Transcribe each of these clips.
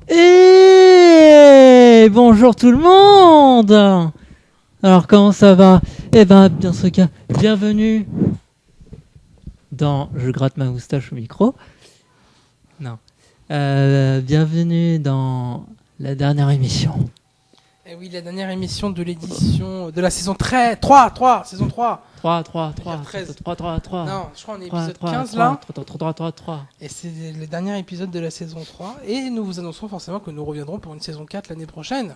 Et bonjour tout le monde. Alors comment ça va? Eh ben, dans ce cas, bienvenue dans... Je gratte ma moustache au micro. Non. Bienvenue dans la dernière émission. Eh oui, la dernière émission de l'édition de la saison 3, saison 3. 3. 13. 3. Non, je crois qu'on est épisode 15 là. 3. Et c'est le dernier épisode de la saison 3. Et nous vous annonçons forcément que nous reviendrons pour une saison 4 l'année prochaine.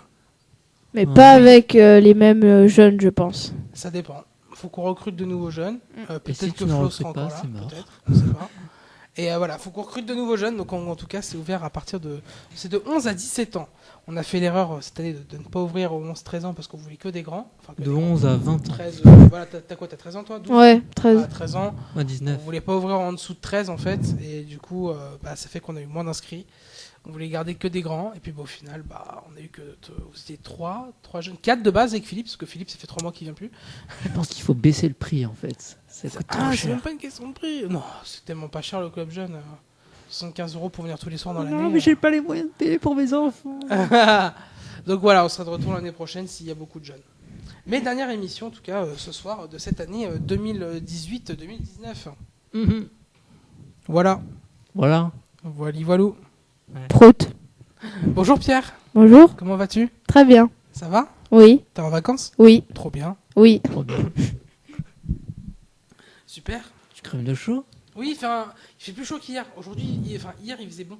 Mais pas avec les mêmes jeunes, je pense. Ça dépend. Faut qu'on recrute de nouveaux jeunes. Peut-être si que tu ne Flo recrutes sera pas, encore là. c'est mort. Peut-être, on sait pas. Et voilà, faut qu'on recrute de nouveaux jeunes. Donc en tout cas, c'est ouvert à partir de... C'est de 11 à 17 ans. On a fait l'erreur cette année de ne pas ouvrir aux 11-13 ans parce qu'on voulait que des grands. Enfin, que De des 11 à 20 ans. 13, voilà, t'as quoi? T'as 13 ans toi? 12? Ouais, 13. Ah, 13 ans. Moi On 19. voulait pas ouvrir en dessous de 13 en fait. Et du coup, ça fait qu'on a eu moins d'inscrits. On voulait garder que des grands. Et puis au final, on a eu que c'était 3 jeunes. 4 de base avec Philippe, parce que Philippe, ça fait 3 mois qu'il vient plus. Je pense qu'il faut baisser le prix en fait. Ça coûte trop C'est cher. même pas une question de prix. Non, c'est tellement pas cher le club jeune. 75 € pour venir tous les soirs dans l'année. Non mais j'ai pas les moyens de payer pour mes enfants. Donc voilà, on sera de retour l'année prochaine s'il y a beaucoup de jeunes. Mais dernière émission, en tout cas, ce soir, de cette année 2018-2019. Mhm. Voilà. Voilà. Voilou. Prout. Bonjour Pierre, Bonjour. comment vas-tu? Très bien. Ça va? Oui. T'es en vacances? Oui. Trop bien. Oui. Trop bien. Super. Tu crèmes de chaud? Oui, il fait plus chaud qu'hier. Aujourd'hui, hier il faisait bon.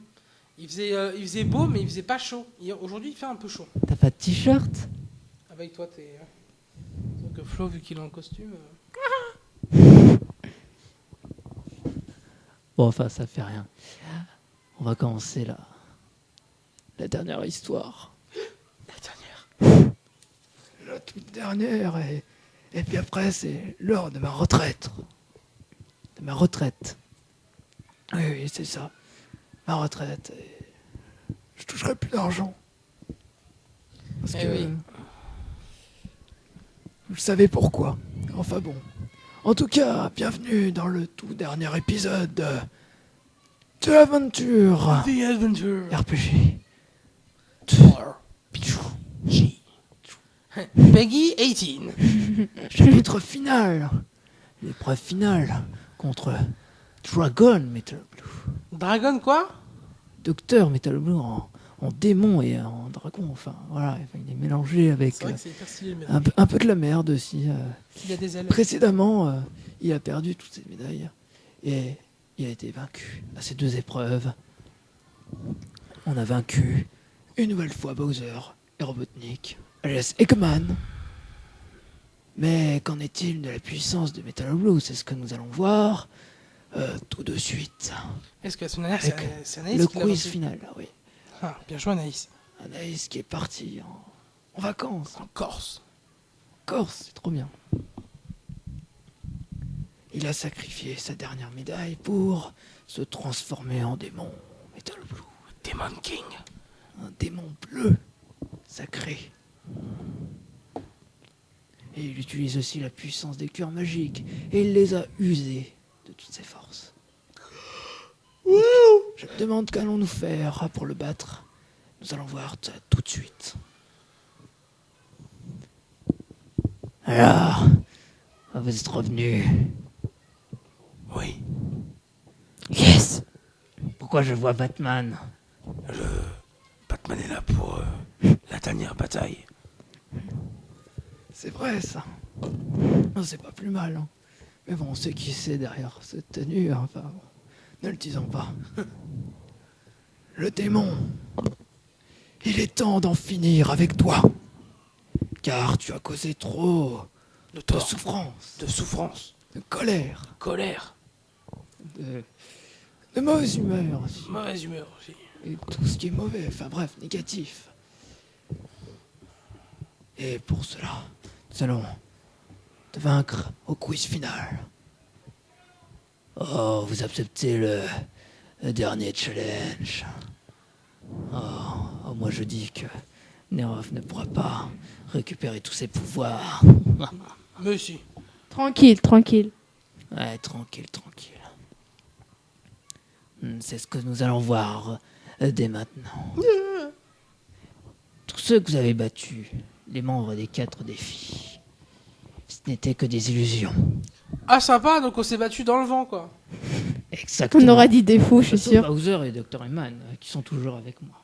Il faisait beau, mais il faisait pas chaud. Aujourd'hui, il fait un peu chaud. T'as pas de t-shirt? Avec toi, t'es... Donc Flo, vu qu'il est en costume... Bon, enfin, ça fait rien. On va commencer la dernière histoire. La dernière. La toute dernière, et puis après, c'est l'heure de ma retraite. De ma retraite. Oui, c'est ça. Ma retraite. Et je toucherai plus d'argent. Parce que... oui. Vous savez pourquoi. Enfin bon. En tout cas, bienvenue dans le tout dernier épisode de l'aventure The Adventure. RPG. G. Peggy 18. Chapitre final. L'épreuve finale contre Dragon Metal Blue. Dragon quoi? Docteur Metal Blue en démon et en dragon. Enfin, voilà. Enfin, il est mélangé avec C'est vrai que c'est hyper stylé, mais un peu de la merde aussi. il a des ailes. Précédemment, il a perdu toutes ses médailles et il a été vaincu à ces deux épreuves. On a vaincu une nouvelle fois Bowser et Robotnik, alias Eggman. Mais qu'en est-il de la puissance de Metal Blue? C'est ce que nous allons voir tout de suite. Est-ce que la semaine dernière, Avec c'est Anaïs Le qui l'a quiz vaincu? final, oui. Ah, bien joué Anaïs. Anaïs qui est partie en vacances. En Corse. Corse, c'est trop bien. Il a sacrifié sa dernière médaille pour se transformer en démon Metal Blue. Demon King. Un démon bleu sacré. Et il utilise aussi la puissance des cœurs magiques. Et il les a usés de toutes ses forces. Je me demande qu'allons-nous faire pour le battre. Nous allons voir ça tout de suite. Alors, vous êtes revenus. Oui. Yes. Pourquoi je vois Batman? Batman est là pour la dernière bataille. C'est vrai ça. Non, c'est pas plus mal. Hein. Mais bon, on sait qui c'est derrière cette tenue. Hein. Enfin, bon, ne le disons pas. Le démon. Il est temps d'en finir avec toi. Car tu as causé trop De de souffrance, de souffrance. de colère, Colère. de mauvaise humeur aussi. Mauvaise humeur aussi. Et tout ce qui est mauvais, enfin bref, négatif. Et pour cela, nous allons te vaincre au quiz final. Oh, vous acceptez le dernier challenge. Oh, moi je dis que Nerov ne pourra pas récupérer tous ses pouvoirs. Monsieur. Tranquille, tranquille. Ouais, tranquille. C'est ce que nous allons voir dès maintenant. ceux que vous avez battus, les membres des 4 défis, ce n'était que des illusions. Ah, sympa, donc on s'est battu dans le vent, quoi. Exactement. On aura dit défaut, je suis Sauf sûr. Bowser et Dr. Eggman, qui sont toujours avec moi.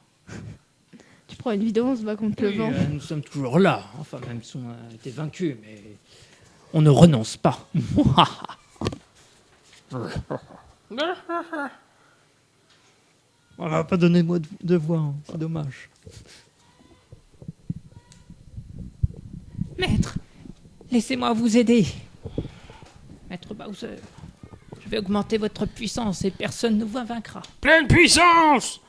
Tu prends une vidéo, on se bat contre le Oui, vent. nous sommes toujours là. Enfin, même si on a été vaincus, mais on ne renonce pas. On n'a pas donné de voix, hein. C'est dommage. Maître, laissez-moi vous aider. Maître Bowser, je vais augmenter votre puissance et personne ne vous vaincra. Pleine puissance!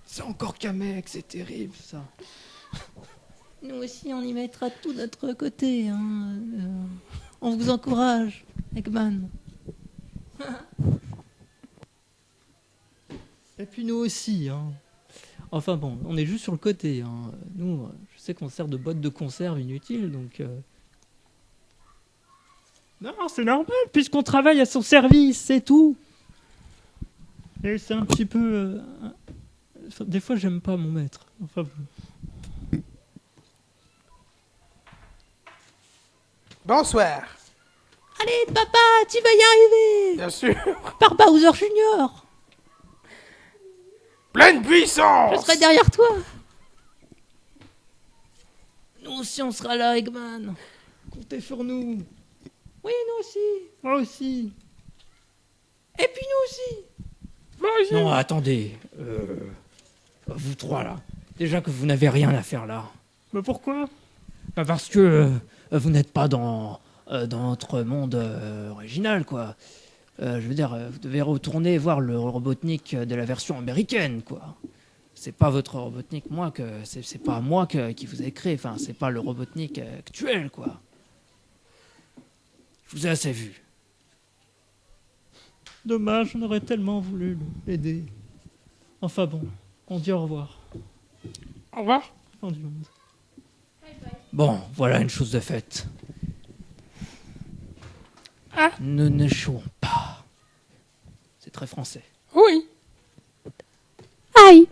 C'est encore qu'un mec, c'est terrible ça. Nous aussi, on y mettra tout notre côté. Hein. On vous encourage, Eggman. Et puis nous aussi, hein. Enfin bon, on est juste sur le côté, hein. Nous, je sais qu'on sert de boîte de conserve inutile, donc... Non, c'est normal, puisqu'on travaille à son service, c'est tout. Et c'est un petit peu... Des fois, j'aime pas mon maître. Enfin bon. Bonsoir. Allez, papa, tu vas y arriver. Bien sûr. Par Bowser Junior. Pleine Je puissance! serai derrière toi. Nous aussi, on sera là, Eggman. Comptez sur nous. Oui, nous aussi. Moi aussi. Et puis nous aussi. Non, attendez. Vous trois là. Déjà que vous n'avez rien à faire là. Mais pourquoi? Bah, parce que vous n'êtes pas dans notre monde original, quoi. Je veux dire, vous devez retourner voir le Robotnik de la version américaine, quoi. C'est pas votre Robotnik, c'est pas moi qui vous ai créé. Enfin, c'est pas le Robotnik actuel, quoi. Je vous ai assez vu. Dommage, on aurait tellement voulu l'aider. Enfin bon, on dit au revoir. Au revoir. Fin du monde. Bon, voilà une chose de faite. Ah. Nous ne jouons pas. C'est très français. Oui. Aïe!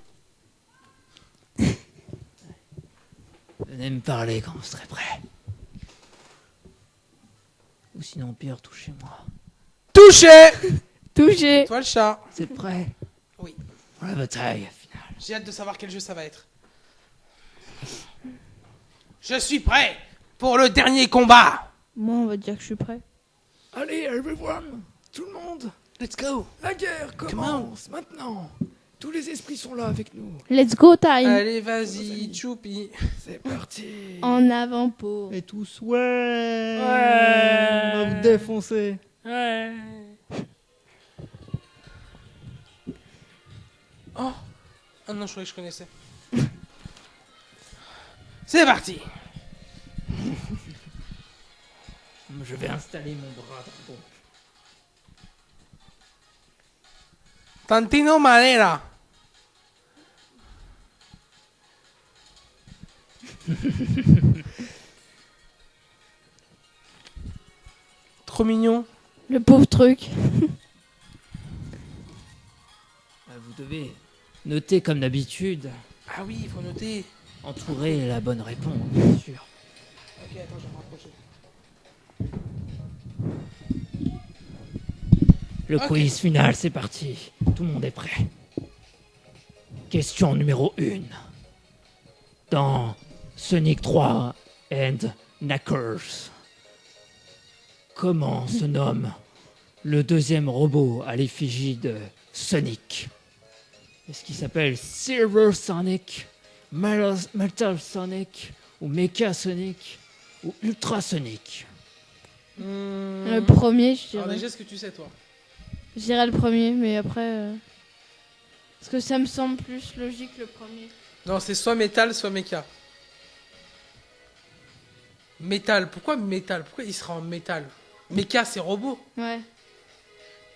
Venez me parler quand vous serez prêt. Ou sinon, pire, touchez-moi. Touché! Touché! Toi le chat. C'est prêt? Oui. Pour la bataille finale. J'ai hâte de savoir quel jeu ça va être. Je suis prêt pour le dernier combat. Moi, on va dire que je suis prêt. Allez, everyone! Tout le monde! Let's go. La guerre commence maintenant! Tous les esprits sont là avec nous. Let's go time! Allez, vas-y, choupi. C'est parti! En avant pour... Et tous, ouais, on va vous défoncer. Ouais! Oh. Ah non, je croyais que je connaissais. C'est parti. Je vais installer mon bras dragon. Tantino Madera. Trop mignon. Le pauvre truc. Vous devez noter comme d'habitude, Ah oui, il faut noter. entourer la bonne réponse, bien sûr. Ok, attends, je vais me rapprocher. Le Ok. quiz final, c'est parti. Tout le monde est prêt. Question numéro 1. Dans Sonic 3 and Knuckles, comment se nomme le deuxième robot à l'effigie de Sonic? Est-ce qu'il s'appelle Silver Sonic, Metal Sonic, ou Mecha Sonic, ou Ultra Sonic? Le premier, je Alors dirais. déjà, est-ce que tu sais, toi? Je dirais le premier, mais après... Parce que ça me semble plus logique le premier. Non, c'est soit métal, soit méca. Métal, pourquoi métal? Pourquoi il sera en métal? Méca, c'est robot. Ouais.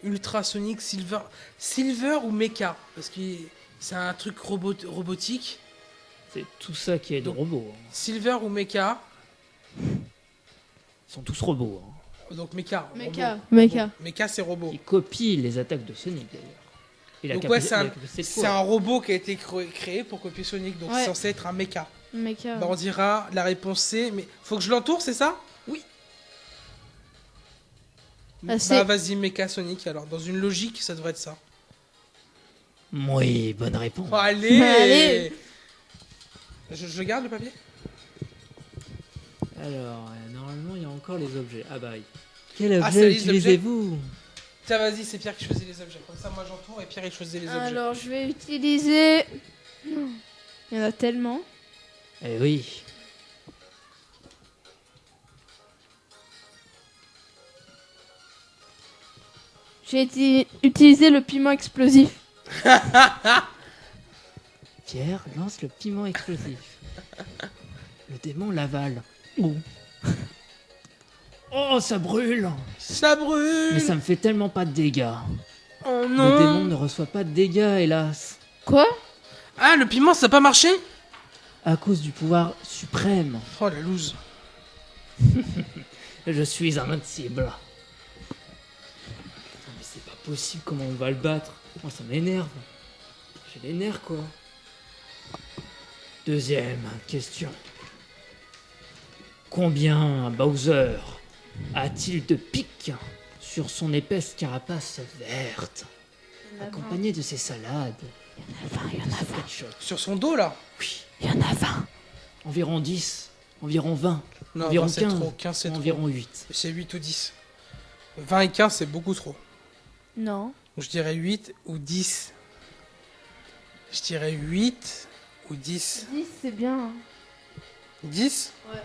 Ultrasonic, Silver. Silver ou méca? Parce que c'est un truc robotique. C'est tout ça qui est de robots. Hein. Silver ou méca? Ils sont tous robots. Hein. Donc méca. Mecha. robot. Mecha. Méca, c'est robot. Ils copient les attaques de Sonic d'ailleurs. Il a Donc qu'à ouais, il c'est a un, qu'à pousser le c'est poids. un robot qui a été créé pour copier Sonic, donc Ouais. c'est censé être un mecha. Mecha. Bah, on dira la réponse C, mais faut que je l'entoure, c'est ça? Ah, c'est- Bah vas-y, mecha Sonic, alors dans une logique, ça devrait être ça. Oui, bonne réponse. Oh, allez. Allez. Je garde le papier? Alors, normalement, il y a encore les objets. Ah bah oui. Quel Ah, c'est la objet liste utilisez-vous? Tiens, vas-y, c'est Pierre qui choisit les objets. Comme ça, moi j'entoure et Pierre il choisit les objets. Alors, je vais utiliser. Il y en a tellement. Eh oui. J'ai utilisé le piment explosif. Pierre lance le piment explosif. Le démon l'avale. Ouh. Oh, ça brûle! Ça brûle. Mais ça me fait tellement pas de dégâts. Oh Le démon non. ne reçoit pas de dégâts, hélas. Quoi? Ah, le piment, ça a pas marché? À cause du pouvoir suprême. Oh la loose. Je suis invincible. Non, mais c'est pas possible, comment on va le battre? Moi, ça m'énerve. J'ai les nerfs, quoi. Deuxième question. Combien Bowser a-t-il de pics sur son épaisse carapace verte, accompagnée de ses salades? Il y en a 20. Sur son dos là? Oui, Il y en a 20. environ 10, environ 20, Non, environ 20, c'est 15, trop. 15 c'est trop. environ 8. C'est 8 ou 10. 20 et 15 c'est beaucoup trop. Non. Donc, je dirais 8 ou 10. Je dirais 8 ou 10. 10, c'est bien. 10? Ouais.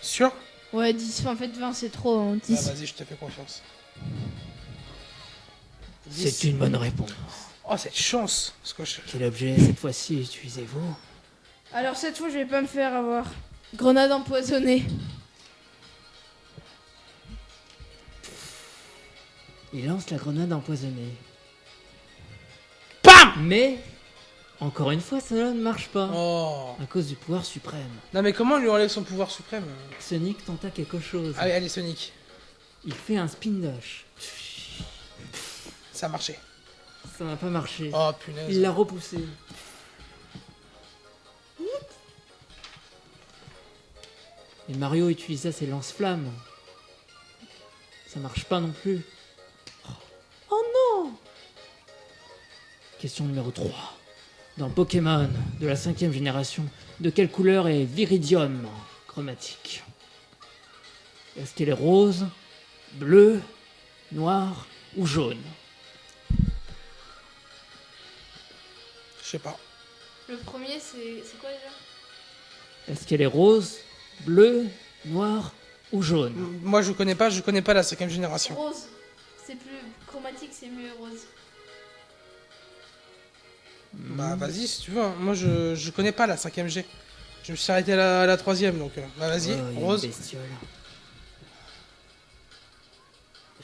Sûr? Ouais, 10. En fait, 20, c'est trop. Hein. Bah 10. vas-y, je te fais confiance. 10. C'est une bonne réponse. Oh, cette chance! Parce que Quel objet cette fois-ci utilisez-vous? Alors, cette fois, je vais pas me faire avoir. Grenade empoisonnée. Il lance la grenade empoisonnée. PAM! Mais, encore une fois, cela ne marche pas. Oh! À cause du pouvoir suprême. Non, mais comment on lui enlève son pouvoir suprême? Sonic tenta quelque chose. Allez, allez, Sonic. Il fait un spin dash. Ça a marché. Ça n'a pas marché. Oh, punaise. Il l'a repoussé. Et Mario utilisa ses lance-flammes. Ça marche pas non plus. Oh non! Question numéro 3. Dans Pokémon de la 5e génération, de quelle couleur est Viridium chromatique? Est-ce qu'elle est rose, bleue, noire ou jaune? Je sais pas. Le premier, c'est quoi déjà? Est-ce qu'elle est rose, bleue, noire ou jaune? Moi, je connais pas la 5ème génération. Rose. C'est plus chromatique, c'est mieux rose. Bah, vas-y, si tu veux. Hein. Moi, je connais pas la 5ème G. Je me suis arrêté à la 3ème, donc. Bah, vas-y, Oh, il y a une rose. bestiole.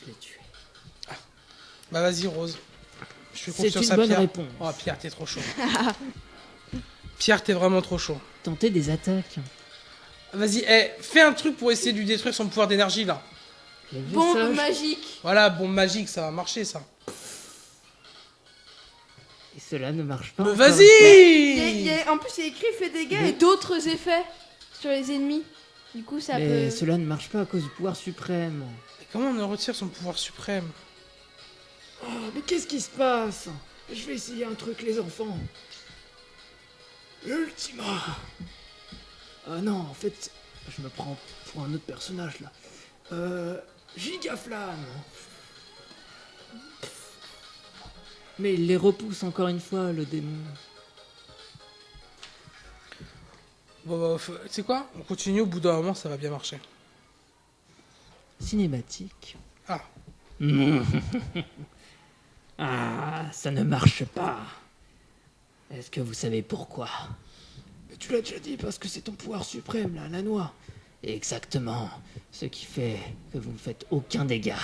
Je l'ai tué. Bah, vas-y, rose. Je fais C'est confiance une à bonne Pierre. réponse. Oh, Pierre, t'es trop chaud. Pierre, t'es vraiment trop chaud. Tenter des attaques. Vas-y, fais un truc pour essayer de lui détruire son pouvoir d'énergie, là. Le Bombe message- magique. Voilà, bombe magique, ça va marcher, ça. Et cela ne marche pas. Mais encore. vas-y! En plus, il y a écrit fait dégâts et d'autres effets sur les ennemis. Du coup, ça Mais peut. cela ne marche pas à cause du pouvoir suprême. Et comment on retire son pouvoir suprême? Oh, mais qu'est-ce qui se passe? Je vais essayer un truc, les enfants. Ultima. Ah non, en fait, je me prends pour un autre personnage là. Gigaflamme. Mais il les repousse encore une fois, le démon. Bon, bah, tu sais quoi? On continue, au bout d'un moment, ça va bien marcher. Cinématique. Ah. Ah, ça ne marche pas. Est-ce que vous savez pourquoi? Mais tu l'as déjà dit parce que c'est ton pouvoir suprême là, la noix. Exactement. Ce qui fait que vous ne faites aucun dégât.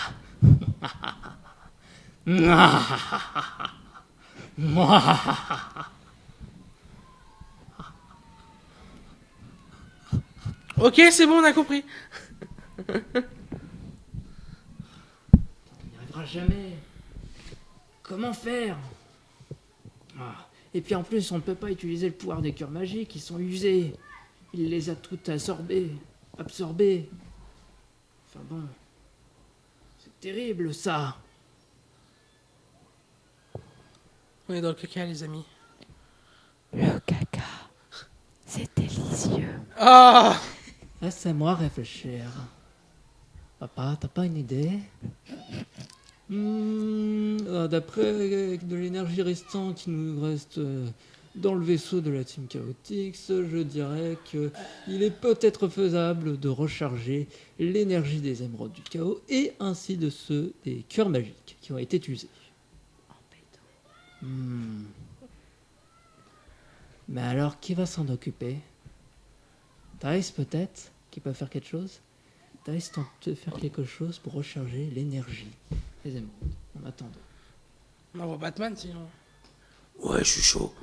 Ok, c'est bon, on a compris. On n'y arrivera jamais. comment faire? Et puis en plus, on ne peut pas utiliser le pouvoir des cœurs magiques, ils sont usés. Il les a toutes absorbés. Enfin bon, c'est terrible ça. On est dans le caca, les amis. Le caca, c'est délicieux. Ah! Laissez-moi réfléchir. Papa, t'as pas une idée? D'après de l'énergie restante qui nous reste dans le vaisseau de la Team Chaotix, je dirais que il est peut-être faisable de recharger l'énergie des émeraudes du chaos et ainsi de ceux des cœurs magiques qui ont été usés. Mais alors, qui va s'en occuper? Thaïs peut-être, qui peut faire quelque chose? Thaïs tente de faire quelque chose pour recharger l'énergie des émeraudes, en attendant. On envoie Batman, sinon. Ouais, je suis chaud.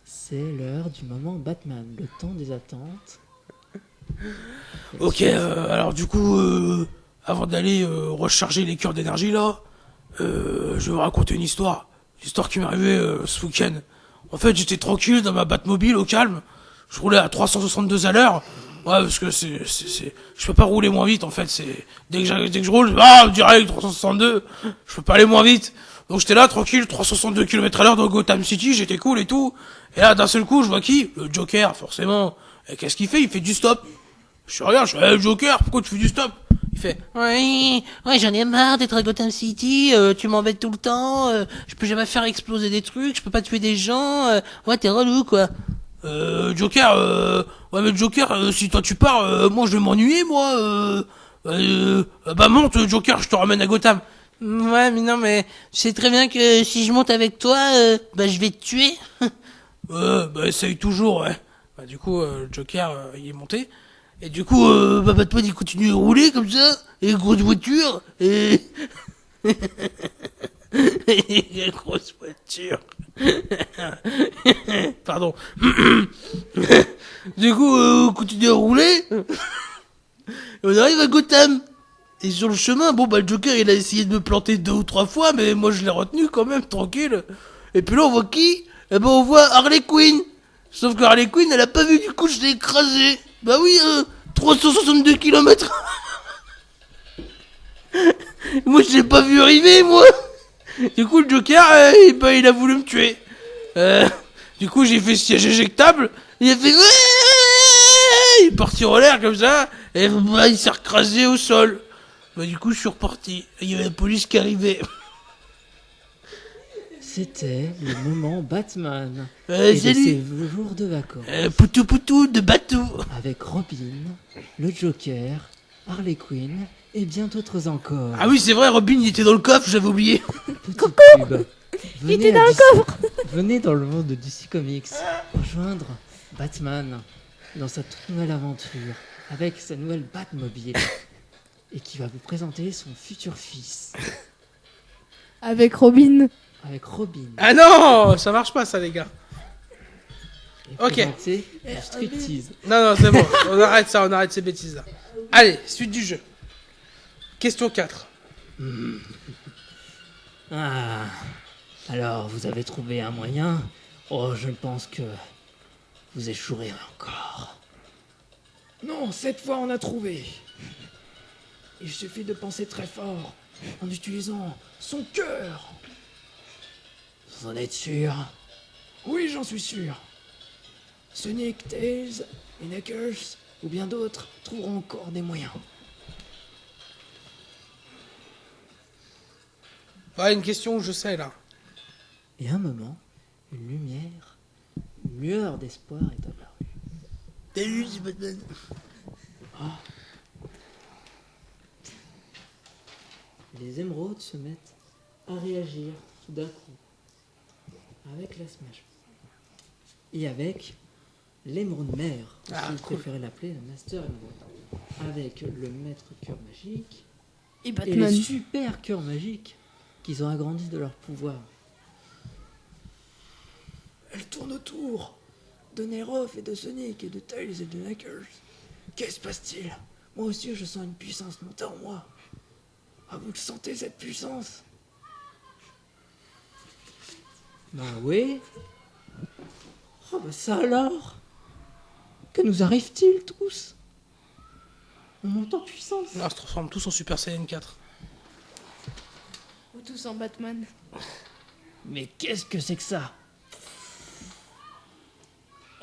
C'est l'heure du moment Batman, le temps des attentes. Ok, alors du coup, avant d'aller recharger les cœurs d'énergie là, je vais vous raconter une histoire. Une histoire qui m'est arrivée ce week-end. En fait, j'étais tranquille dans ma Batmobile au calme. Je roulais à 362 à l'heure. Ouais, parce que je peux pas rouler moins vite en fait. Dès que je roule, direct 362. Je peux pas aller moins vite. Donc j'étais là tranquille, 362 km à l'heure dans Gotham City, j'étais cool et tout. Et là d'un seul coup, je vois qui? Le Joker, forcément. Et qu'est-ce qu'il fait? Il fait du stop. Je regarde, je fais, hey, Joker, pourquoi tu fais du stop? Il fait, Ouais, j'en ai marre d'être à Gotham City, tu m'embêtes tout le temps, je peux jamais faire exploser des trucs, je peux pas tuer des gens, ouais, t'es relou, quoi. Joker, ouais mais Joker, si toi tu pars, moi je vais m'ennuyer, moi. Bah monte, Joker, je te ramène à Gotham. Ouais, mais non, mais je sais très bien que si je monte avec toi, bah je vais te tuer. Bah essaye toujours, ouais. Bah, du coup, le Joker, il est monté. Et du coup, bah Batman il continue de rouler comme ça, et grosse voiture, et... et grosse voiture. Pardon. Du coup, on continue à rouler, et on arrive à Gotham. Et sur le chemin, bon bah le Joker il a essayé de me planter 2 ou 3 fois, mais moi je l'ai retenu quand même, tranquille. Et puis là on voit qui? Eh ben on voit Harley Quinn. Sauf que Harley Quinn elle a pas vu, du coup je l'ai écrasé. Bah oui, 362 km. Moi je l'ai pas vu arriver, moi. Du coup le Joker, il a voulu me tuer. Du coup j'ai fait siège éjectable. Il a fait... Il est parti en l'air comme ça. Et bah, il s'est recrasé au sol. Bah du coup je suis reparti. Il y avait la police qui arrivait. C'était le moment Batman et de Salut. ses jours de vacances. Poutou poutou de bateau. Avec Robin, le Joker, Harley Quinn et bien d'autres encore. Ah oui c'est vrai, Robin il était dans le coffre, j'avais oublié. Petite pub. Il était dans le coffre. Venez dans le monde de DC Comics rejoindre Batman dans sa toute nouvelle aventure avec sa nouvelle Batmobile et qui va vous présenter son futur fils Avec Robin. avec Robin. Ah non, ça marche pas, ça, les gars. Et Ok. présenter du striptease. Non, c'est bon. On arrête ça, on arrête ces bêtises-là. Allez, suite du jeu. Question 4. Ah, alors vous avez trouvé un moyen? Oh, je pense que vous échouerez encore. Non, cette fois on a trouvé. Il suffit de penser très fort en utilisant son cœur. Vous en êtes sûr? Oui, j'en suis sûr. Sonic, Tails et Knuckles ou bien d'autres trouveront encore des moyens. Ouais, une question où je sais, là. Et à un moment, une lueur d'espoir est apparue. Salut, c'est Batman. Les émeraudes se mettent à réagir tout d'un coup avec la Smash et avec l'émeraude mère, si vous préférez l'appeler, le Master Emerald, avec le maître cœur magique Et et Batman. les super cœurs magiques qu'ils ont agrandis de leur pouvoir. Elle tourne autour de Nerov et de Sonic et de Tails et de Knuckles. Qu'est-ce qui se passe-t-il? Moi aussi je sens une puissance monter en moi. Ah, vous le sentez cette puissance? Ben oui. Oh, bah ça alors? Que nous arrive-t-il tous? On monte en puissance. On se transforme tous en Super Saiyan 4. Ou tous en Batman. Mais qu'est-ce que c'est que ça?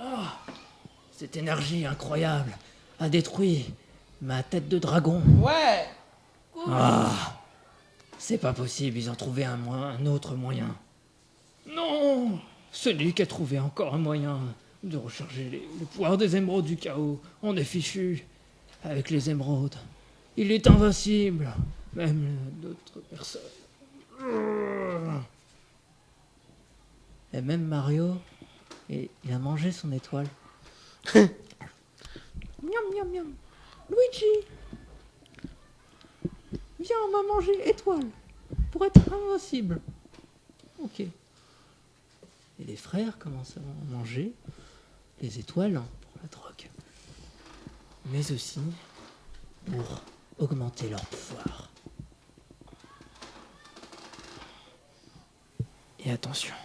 Oh, cette énergie incroyable a détruit ma tête de dragon. Ouais. Ah, c'est pas possible, ils ont trouvé un autre moyen. Non, Sonic a trouvé encore un moyen de recharger le pouvoir des émeraudes du chaos. On est fichu. Avec les émeraudes, il est invincible, même d'autres personnes. Et même Mario, il a mangé son étoile. Miam miam miam. Luigi, viens, on va manger étoile pour être invincible. Ok. Et les frères commencent à manger les étoiles pour la drogue. Mais aussi pour augmenter leur pouvoir. Et attention.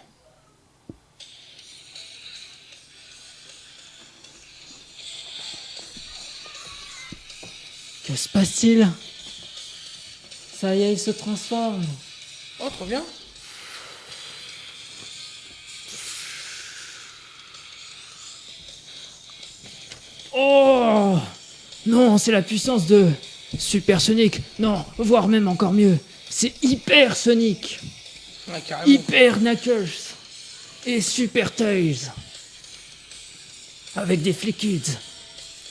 Que se passe-t-il? Ça y est, il se transforme. Oh, trop bien. Oh non, c'est la puissance de Super Sonic. Non, voire même encore mieux. C'est Hyper Sonic. Ouais, carrément. Hyper Knuckles. Et Super Tails. Avec des Flick-Kids.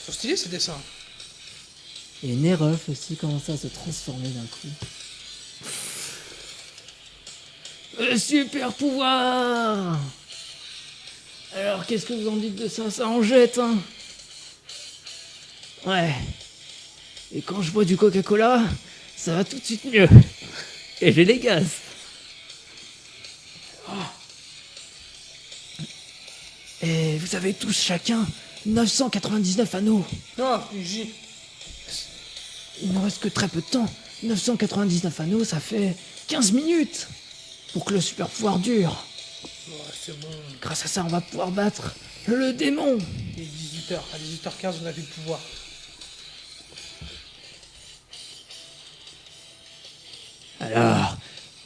Faut stylé ces dessins. Et Nerf aussi commence à se transformer d'un coup. Super pouvoir. Alors, qu'est-ce que vous en dites de ça? Ça en jette, hein? Ouais. Et quand je bois du Coca-Cola, ça va tout de suite mieux. Et j'ai les gaz. Oh. Et vous avez tous chacun 999 anneaux. Non, J. Il ne reste que très peu de temps. 999 anneaux, ça fait 15 minutes pour que le super pouvoir dure. Ouais, c'est bon. Grâce à ça, on va pouvoir battre le démon. Il est 18h. À 18h15, on a vu le pouvoir. Alors,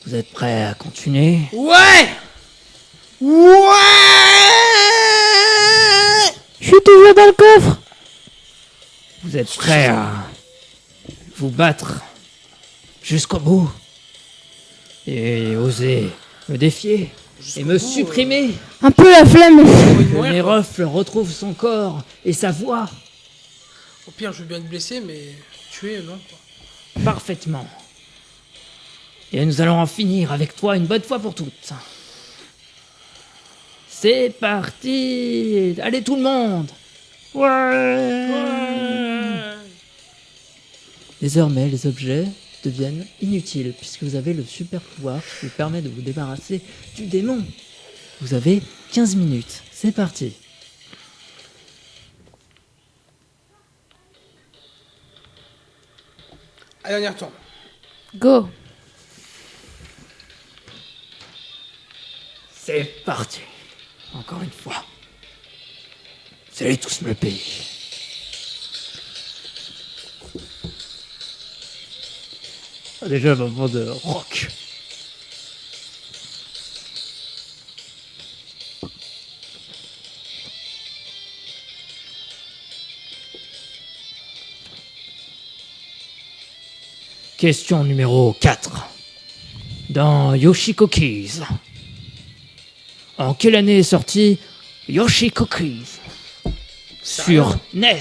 vous êtes prêts à continuer? Ouais. Je suis toujours dans le coffre. Vous êtes prêts à vous battre jusqu'au bout? Et oser me défier et me supprimer? Un peu la flemme. Que Nerf retrouve son corps et sa voix Au pire, je veux bien te blesser, mais tuer, non, quoi. parfaitement. Et nous allons en finir avec toi une bonne fois pour toutes. C'est parti! Allez tout le monde! Ouais! Désormais, les objets deviennent inutiles puisque vous avez le super pouvoir qui vous permet de vous débarrasser du démon. Vous avez 15 minutes. C'est parti. Allez, on y retourne. Go. C'est parti. Encore une fois. Vous allez tous me le payer. Déjà un moment de rock. Question numéro 4. Dans Yoshi Cookies. En quelle année est sorti Yoshi Cookies sur NES?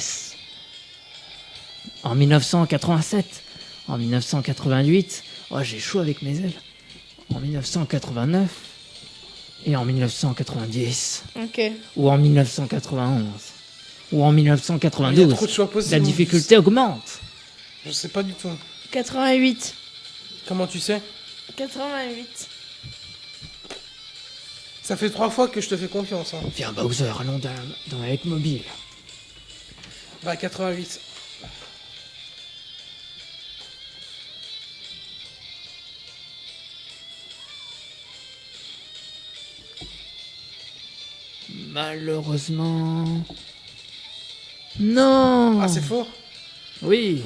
En 1987, en 1988, oh j'ai chaud avec mes ailes, en 1989 et en 1990, Ok. ou en 1991, ou en Il y a 1992. trop de choix La possibles. difficulté augmente. Je sais pas du tout. 88. Comment tu sais? 88. Ça fait 3 fois que je te fais confiance. Hein. Viens Bowser, allons dans la mobile. Bah, 88. Malheureusement... Non. Ah, c'est faux. Oui,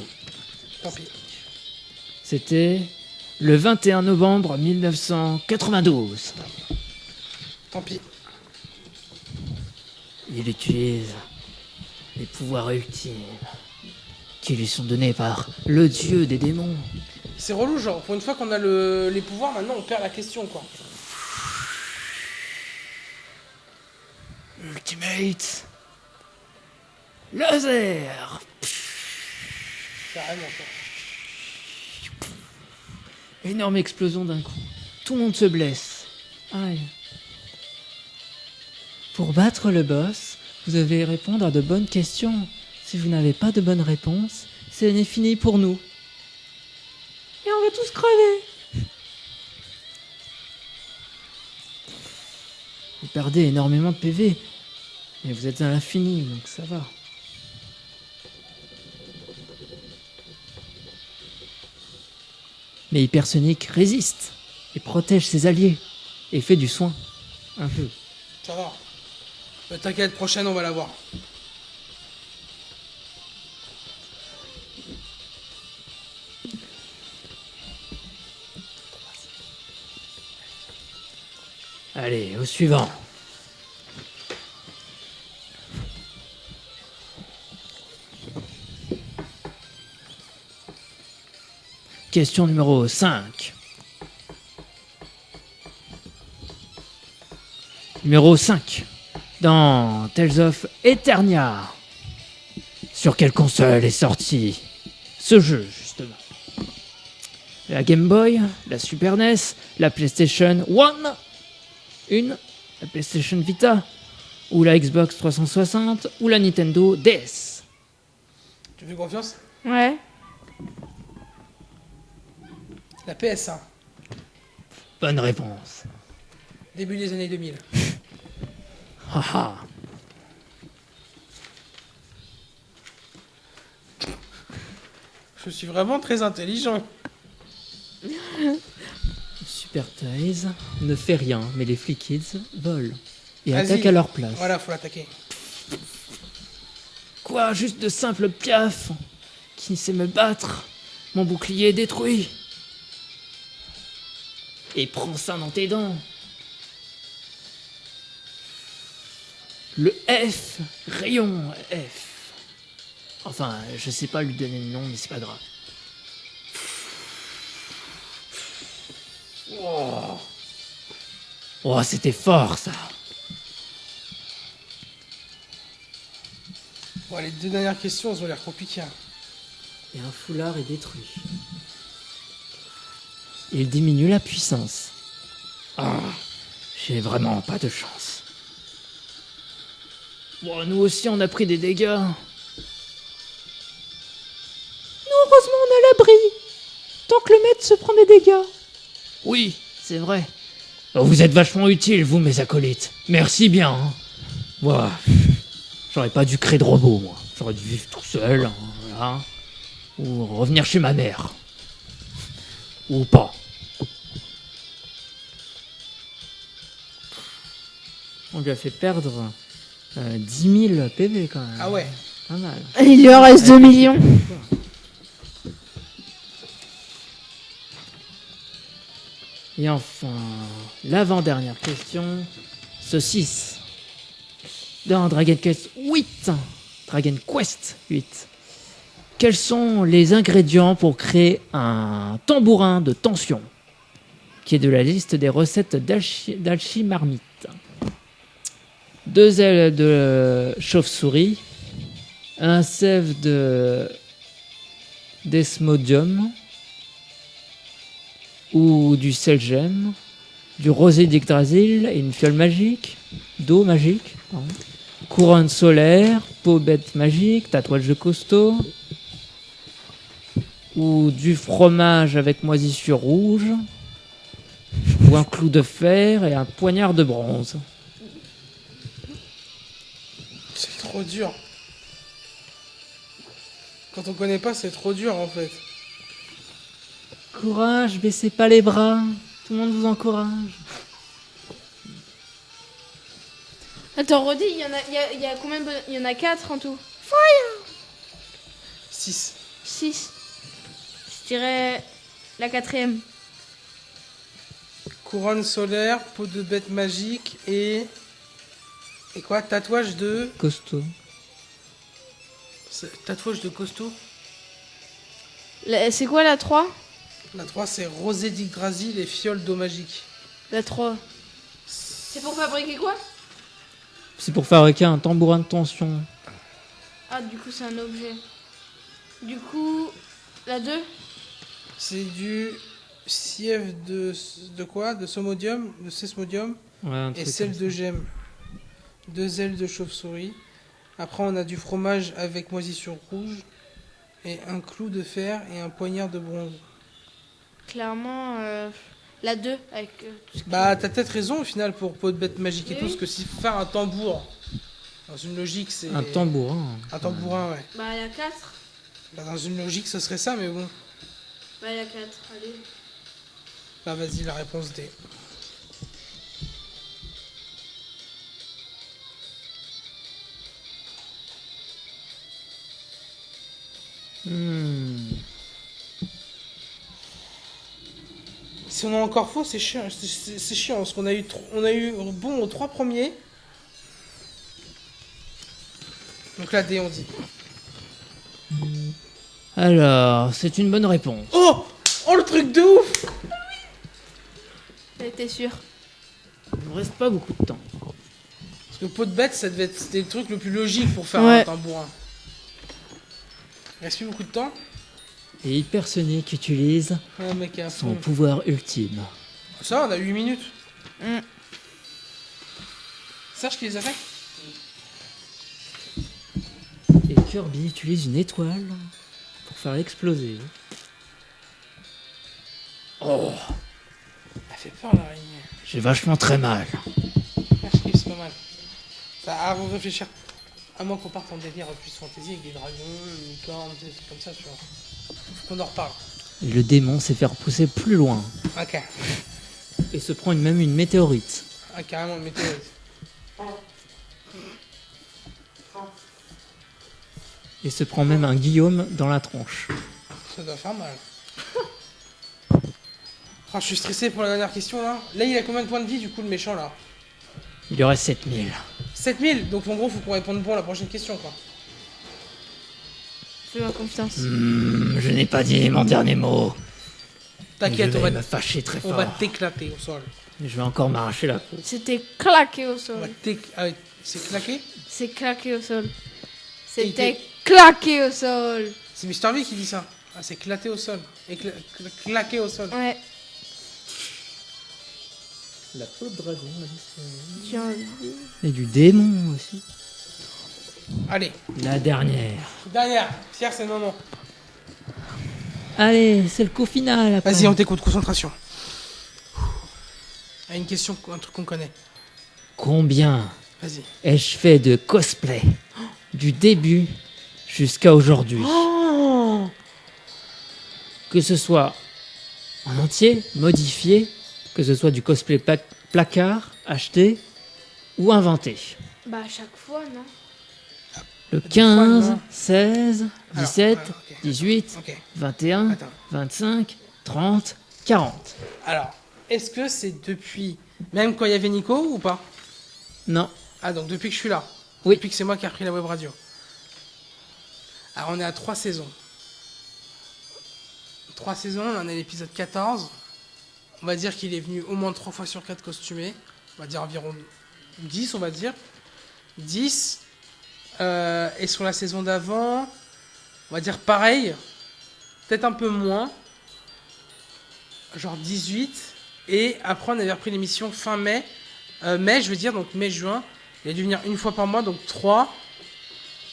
Tant pis. c'était le 21 novembre 1992. Tant pis. Il utilise les pouvoirs ultimes qui lui sont donnés par le dieu des démons. C'est relou, genre, pour une fois qu'on a les pouvoirs, maintenant on perd la question, quoi. Ultimate Laser. Carrément, quoi. Énorme explosion d'un coup. Tout le monde se blesse. Aïe. Pour battre le boss, vous devez répondre à de bonnes questions. Si vous n'avez pas de bonnes réponses, c'est fini pour nous. Et on va tous crever. Vous perdez énormément de PV. Mais vous êtes à l'infini, donc ça va. Mais Hypersonic résiste et protège ses alliés et fait du soin. Un peu. Ça va. T'inquiète, prochaine, on va la voir. Allez, au suivant. Question numéro 5. Numéro 5. Dans Tales of Eternia. Sur quelle console est sorti ce jeu, justement? La Game Boy, la Super NES, la PlayStation 1, la PlayStation Vita, ou la Xbox 360, ou la Nintendo DS. Tu fais confiance? Ouais. La PS1. Bonne réponse. Début des années 2000. Haha. Je suis vraiment très intelligent. Super Toys ne fait rien, mais les Free Kids volent et Vas-y. attaquent à leur place. Voilà, faut l'attaquer. Quoi, juste de simples piafs qui sait me battre. Mon bouclier est détruit. Et prends ça dans tes dents. Le F, rayon F. Enfin, je sais pas lui donner le nom, mais c'est pas grave. Oh, c'était fort ça. Bon, les deux dernières questions, elles ont l'air compliquées. Hein. Et un foulard est détruit. Il diminue la puissance. Ah, j'ai vraiment pas de chance. Bon, nous aussi on a pris des dégâts. Nous, heureusement, on a l'abri. Tant que le maître se prend des dégâts. Oui, c'est vrai. Oh, vous êtes vachement utiles, vous, mes acolytes. Merci bien. Hein. Ouah, j'aurais pas dû créer de robot, moi. J'aurais dû vivre tout seul. Hein, voilà. Ou revenir chez ma mère. Ou pas. On lui a fait perdre 10 000 PV quand même. Ah ouais. Pas mal. Il lui en reste 2 millions. Et enfin, l'avant-dernière question. Saucisse. Dans Dragon Quest 8. Dragon Quest 8. Quels sont les ingrédients pour créer un tambourin de tension qui est de la liste des recettes d'Alchimarmite? 2 ailes de chauve-souris, un sève de Desmodium ou du selgem, du rosé d'Yggdrasil et une fiole magique, d'eau magique, pardon, couronne solaire, peau bête magique, tatouage de costaud, ou du fromage avec moisissure rouge, ou un clou de fer et un poignard de bronze. C'est trop dur. Quand on connaît pas, c'est trop dur en fait. Courage, baissez pas les bras, tout le monde vous encourage. Attends, redis, il y a combien il y en a 4 en tout? 6. 6. Je dirais la 4e. Couronne solaire, peau de bête magique et quoi? Tatouage de... Costaud. Tatouage de costaud. C'est quoi la 3? La 3, c'est Rosé d'Yggdrasil et fiole d'eau magique. La 3. C'est pour fabriquer quoi? C'est pour fabriquer un tambourin de tension. Ah, du coup, c'est un objet. Du coup, la 2? C'est du siève de quoi? De somodium, de sesmodium Ouais, un et truc sel comme de gemme. 2 ailes de chauve-souris. Après, on a du fromage avec moisissure rouge et un clou de fer et un poignard de bronze. Clairement, la 2 avec tout ce qui- Bah, t'as peut-être raison au final pour peau de bête magique et Oui, tout, oui. parce que si faire un tambour, dans une logique, c'est. ça. Un tambourin. Un tambourin, ouais. Bah, la 4. Bah, dans une logique, ce serait ça, mais bon. Bah, la 4, allez. Bah, vas-y, la réponse D. Hmm. Si on a encore faux, c'est chiant, c'est chiant, parce qu'on a eu, on a eu bon aux 3 premiers. Donc là, D, on dit. Alors, c'est une bonne réponse. Oh! Oh, le truc de ouf! T'as été sûr? Il ne reste pas beaucoup de temps. Parce que peau de bête, c'était le truc le plus logique pour faire Ouais. un tambourin. Il reste plus beaucoup de temps. Et Hypersonic utilise Ouais, mec, à son fond. pouvoir ultime. Ça, on a 8 minutes. Mm. Serge qui les a fait? Et Kirby utilise une étoile pour faire exploser. Oh, Elle fait peur, l'araignée. j'ai vachement très mal. Je kiffe, c'est pas mal. Ça a à vous réfléchir. À moins qu'on parte en délire plus fantasy avec des dragons, une licorne, des trucs comme ça, tu vois. Faut qu'on en reparle. Et le démon s'est fait repousser plus loin Ok. et se prend même une météorite. Ah, carrément, une météorite. Et se prend même un Guillaume dans la tronche. Ça doit faire mal. Ah, je suis stressé pour la dernière question là. Là, il a combien de points de vie du coup, le méchant là? Il y aurait 7000. 7000. Donc en gros, faut qu'on réponde bon à la prochaine question quoi. Fais-moi confiance. Je n'ai pas dit mon dernier mot. T'inquiète, je on vais va, me fâcher très on fort. va t'éclater au sol. Je vais encore m'arracher la peau. C'était claqué au On va sol. ah ouais, c'est claqué? C'est claqué au sol. Et C'était claqué au sol. C'est Mister V qui dit ça. Ah, c'est éclaté au sol. Claqué au sol. Ouais. La peau de dragon, Tiens. et du démon aussi. Allez, La dernière. derrière. Pierre, c'est le moment. Allez, c'est le coup final après. Vas-y, on t'écoute, concentration. Ah, une question, un truc qu'on connaît. Combien Vas-y. ai-je fait de cosplay du début jusqu'à aujourd'hui? Que ce soit en entier, modifié, que ce soit du cosplay placard, acheté ou inventé. Bah, à chaque fois, non? Le fois, 15, non. 16, 17, Alors, ok. 18, Ok. 21, Attends. 25, 30, 40. Alors, est-ce que c'est depuis, même quand il y avait Nico ou pas? Non. Ah, donc depuis que je suis là. Oui. Depuis que c'est moi qui ai repris la web radio. Alors, on est à 3 saisons. 3 saisons, on en est à l'épisode 14. On va dire qu'il est venu au moins 3 fois sur 4 costumé. On va dire environ 10, on va dire. 10. Et sur la saison d'avant, on va dire pareil. Peut-être un peu moins. Genre 18. Et après, on avait repris l'émission fin mai. Mai, je veux dire, donc mai-juin. Il a dû venir une fois par mois, donc 3,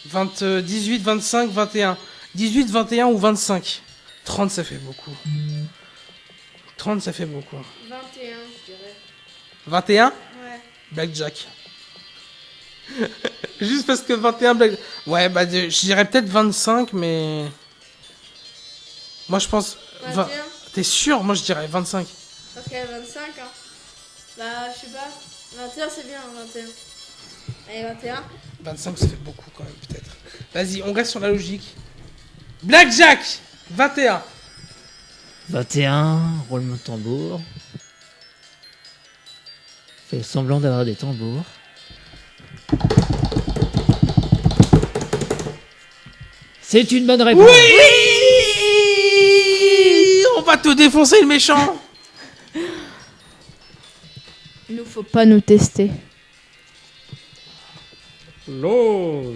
20, 18, 25, 21. 18, 21 ou 25. 30, ça fait beaucoup. 30, ça fait beaucoup. 21, je dirais. 21, Ouais. Blackjack. Juste parce que 21 Blackjack. Ouais, bah je dirais peut-être 25, mais. Moi je pense. 21? T'es sûr? Moi je dirais 25. Ok, 25, hein. Bah, je sais pas. 21, c'est bien, 21. Allez, 21. 25, ça fait beaucoup quand même, peut-être. Vas-y, on reste sur la logique. Blackjack 21. 21, roulement de tambour. Fais semblant d'avoir des tambours. C'est une bonne réponse. Oui, on va te défoncer, le méchant. Il nous faut pas nous tester. Lol.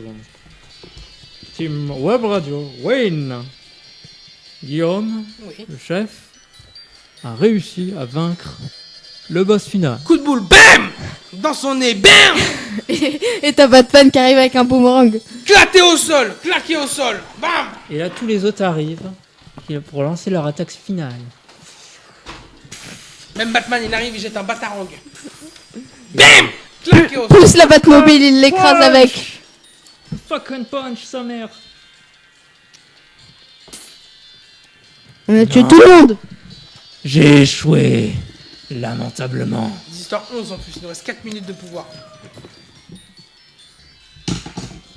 Team Web Radio, Wayne. Guillaume, Oui. le chef, a réussi à vaincre le boss final. Coup de boule, bam. Dans son nez, bam. Et t'as Batman qui arrive avec un boomerang. Claqué au sol, bam. Et là, tous les autres arrivent pour lancer leur attaque finale. Même Batman, il arrive, il jette un batarang. Bam. Claqué au sol. Pousse la Batmobile, il l'écrase Punch. avec. Fucking punch, sa mère. On a tué tout le monde. J'ai échoué, lamentablement. Histoire 11 en plus, il nous reste 4 minutes de pouvoir.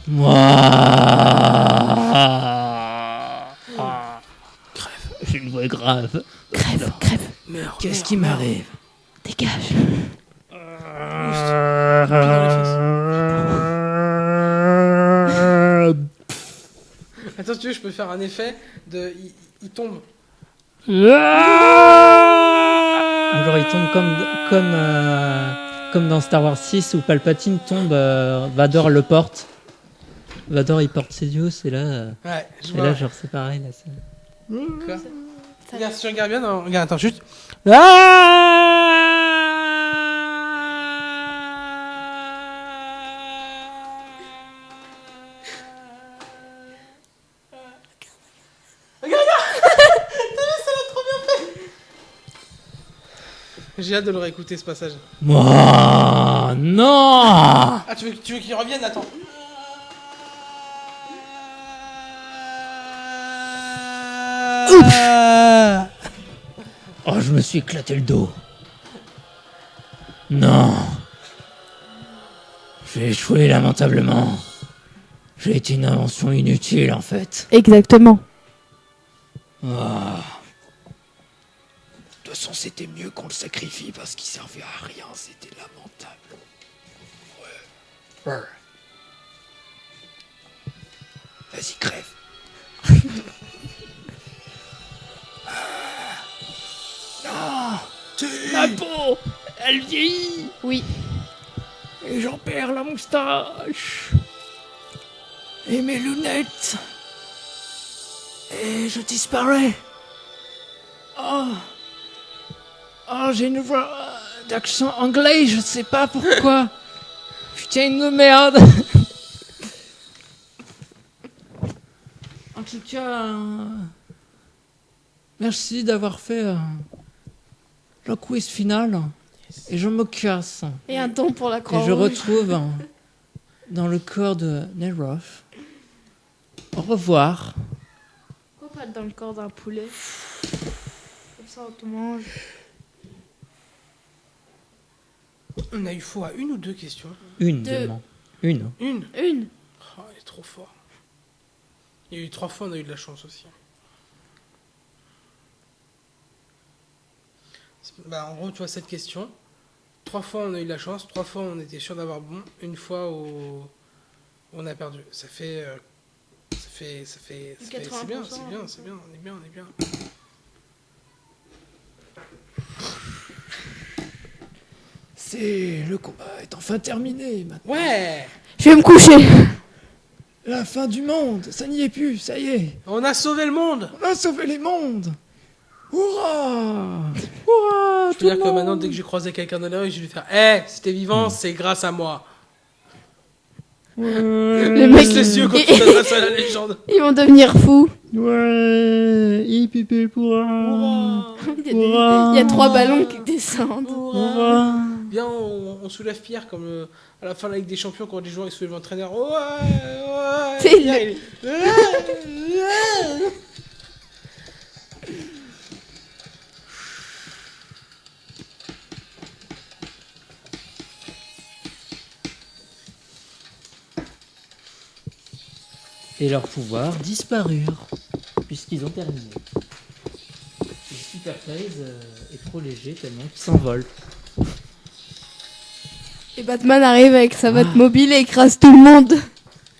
Moi. J'ai une voix grave. Crève, crève. Meurs. Qu'est-ce qui m'arrive? Dégage. Attends, si tu veux, je peux faire un effet de. Il tombe. Alors il tombe comme dans Star Wars 6 où Palpatine tombe, Vador le porte. Vador il porte Sidious et là, Ouais, je et vois. là genre c'est pareil là. Quoi Regarde, si tu regardes bien, non, regarde, attends, juste. J'ai hâte de le réécouter ce passage. Moi non. Ah, tu veux qu'il revienne? Attends. Oh je me suis éclaté le dos. Non. J'ai échoué lamentablement. J'ai été une invention inutile en fait. Exactement. Ah. De toute façon, c'était mieux qu'on le sacrifie parce qu'il servait à rien, c'était lamentable. Ouais. Vas-y, crève. Non. Ma peau, elle vieillit. Oui. Et j'en perds la moustache. Et mes lunettes. Et je disparais. Oh, j'ai une voix d'accent anglais, je sais pas pourquoi. Putain de merde. En tout cas, merci d'avoir fait le quiz final. Et je me casse. Et un don pour la Et croix je retrouve dans le corps de Neroth. Au revoir. Pourquoi pas dans le corps d'un poulet? Comme ça, on te mange. On a eu faux à une ou deux questions? Une, Deux. seulement. Une. Une. Une. Oh, il est trop fort. Il y a eu 3 fois, on a eu de la chance aussi. Bah, en gros, tu vois, cette question, 3 fois on a eu de la chance, 3 fois on était sûr d'avoir bon, une fois où on a perdu. Ça fait. C'est bien, 80%, c'est bien, c'est bien, on est bien, on est bien. Le combat est enfin terminé maintenant. Ouais! Je vais me coucher. La fin du monde, ça n'y est plus, ça y est. On a sauvé le monde! On a sauvé les mondes. Hurrah! Hurrah! Je peux dire que maintenant, dès que j'ai croisé quelqu'un dans la rue, je vais lui faire hey, si t'es vivant, c'est grâce à moi. Les mecs, Laisse les yeux quand tu t'adresses à la légende. ils vont devenir fous. Ouais, hippie pourra. Il y a 3 ballons qui descendent. Bien, on soulève Pierre comme à la fin de la Ligue des Champions quand les joueurs ils soulèvent l'entraîneur. Ouais. C'est Pierre, et leurs pouvoirs disparurent, puisqu'ils ont terminé. Le Super Phase est trop léger tellement qu'il s'envole. Et Batman arrive avec sa Batmobile et écrase tout le monde.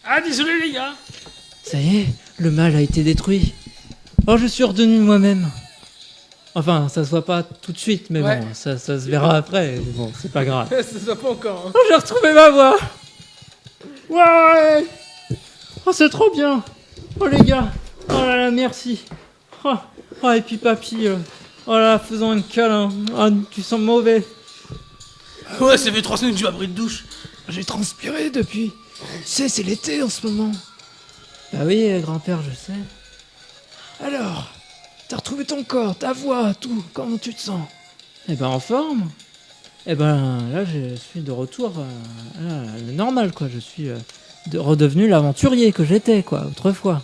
Ah, désolé les gars. Ça y est, le mal a été détruit. Oh, je suis redevenu moi-même. Enfin, ça se voit pas tout de suite, mais Ouais. bon, ça se verra après. Mais bon, c'est pas grave. Ça se voit pas encore. Hein. Oh, j'ai retrouvé ma voix. Ouais. Oh, c'est trop bien. Oh, les gars. Oh là là, merci. Oh, et puis papy. Oh là, faisons une câlin. Ah, tu sens mauvais. Ouais, ça fait 3 semaines que j'ai pas pris de douche. J'ai transpiré depuis. Tu sais, c'est l'été en ce moment. Bah oui, grand-père, je sais. Alors, t'as retrouvé ton corps, ta voix, tout. Comment tu te sens? Eh ben, en forme. Eh ben, là, je suis de retour à la normale, quoi. Je suis redevenu l'aventurier que j'étais, quoi, autrefois.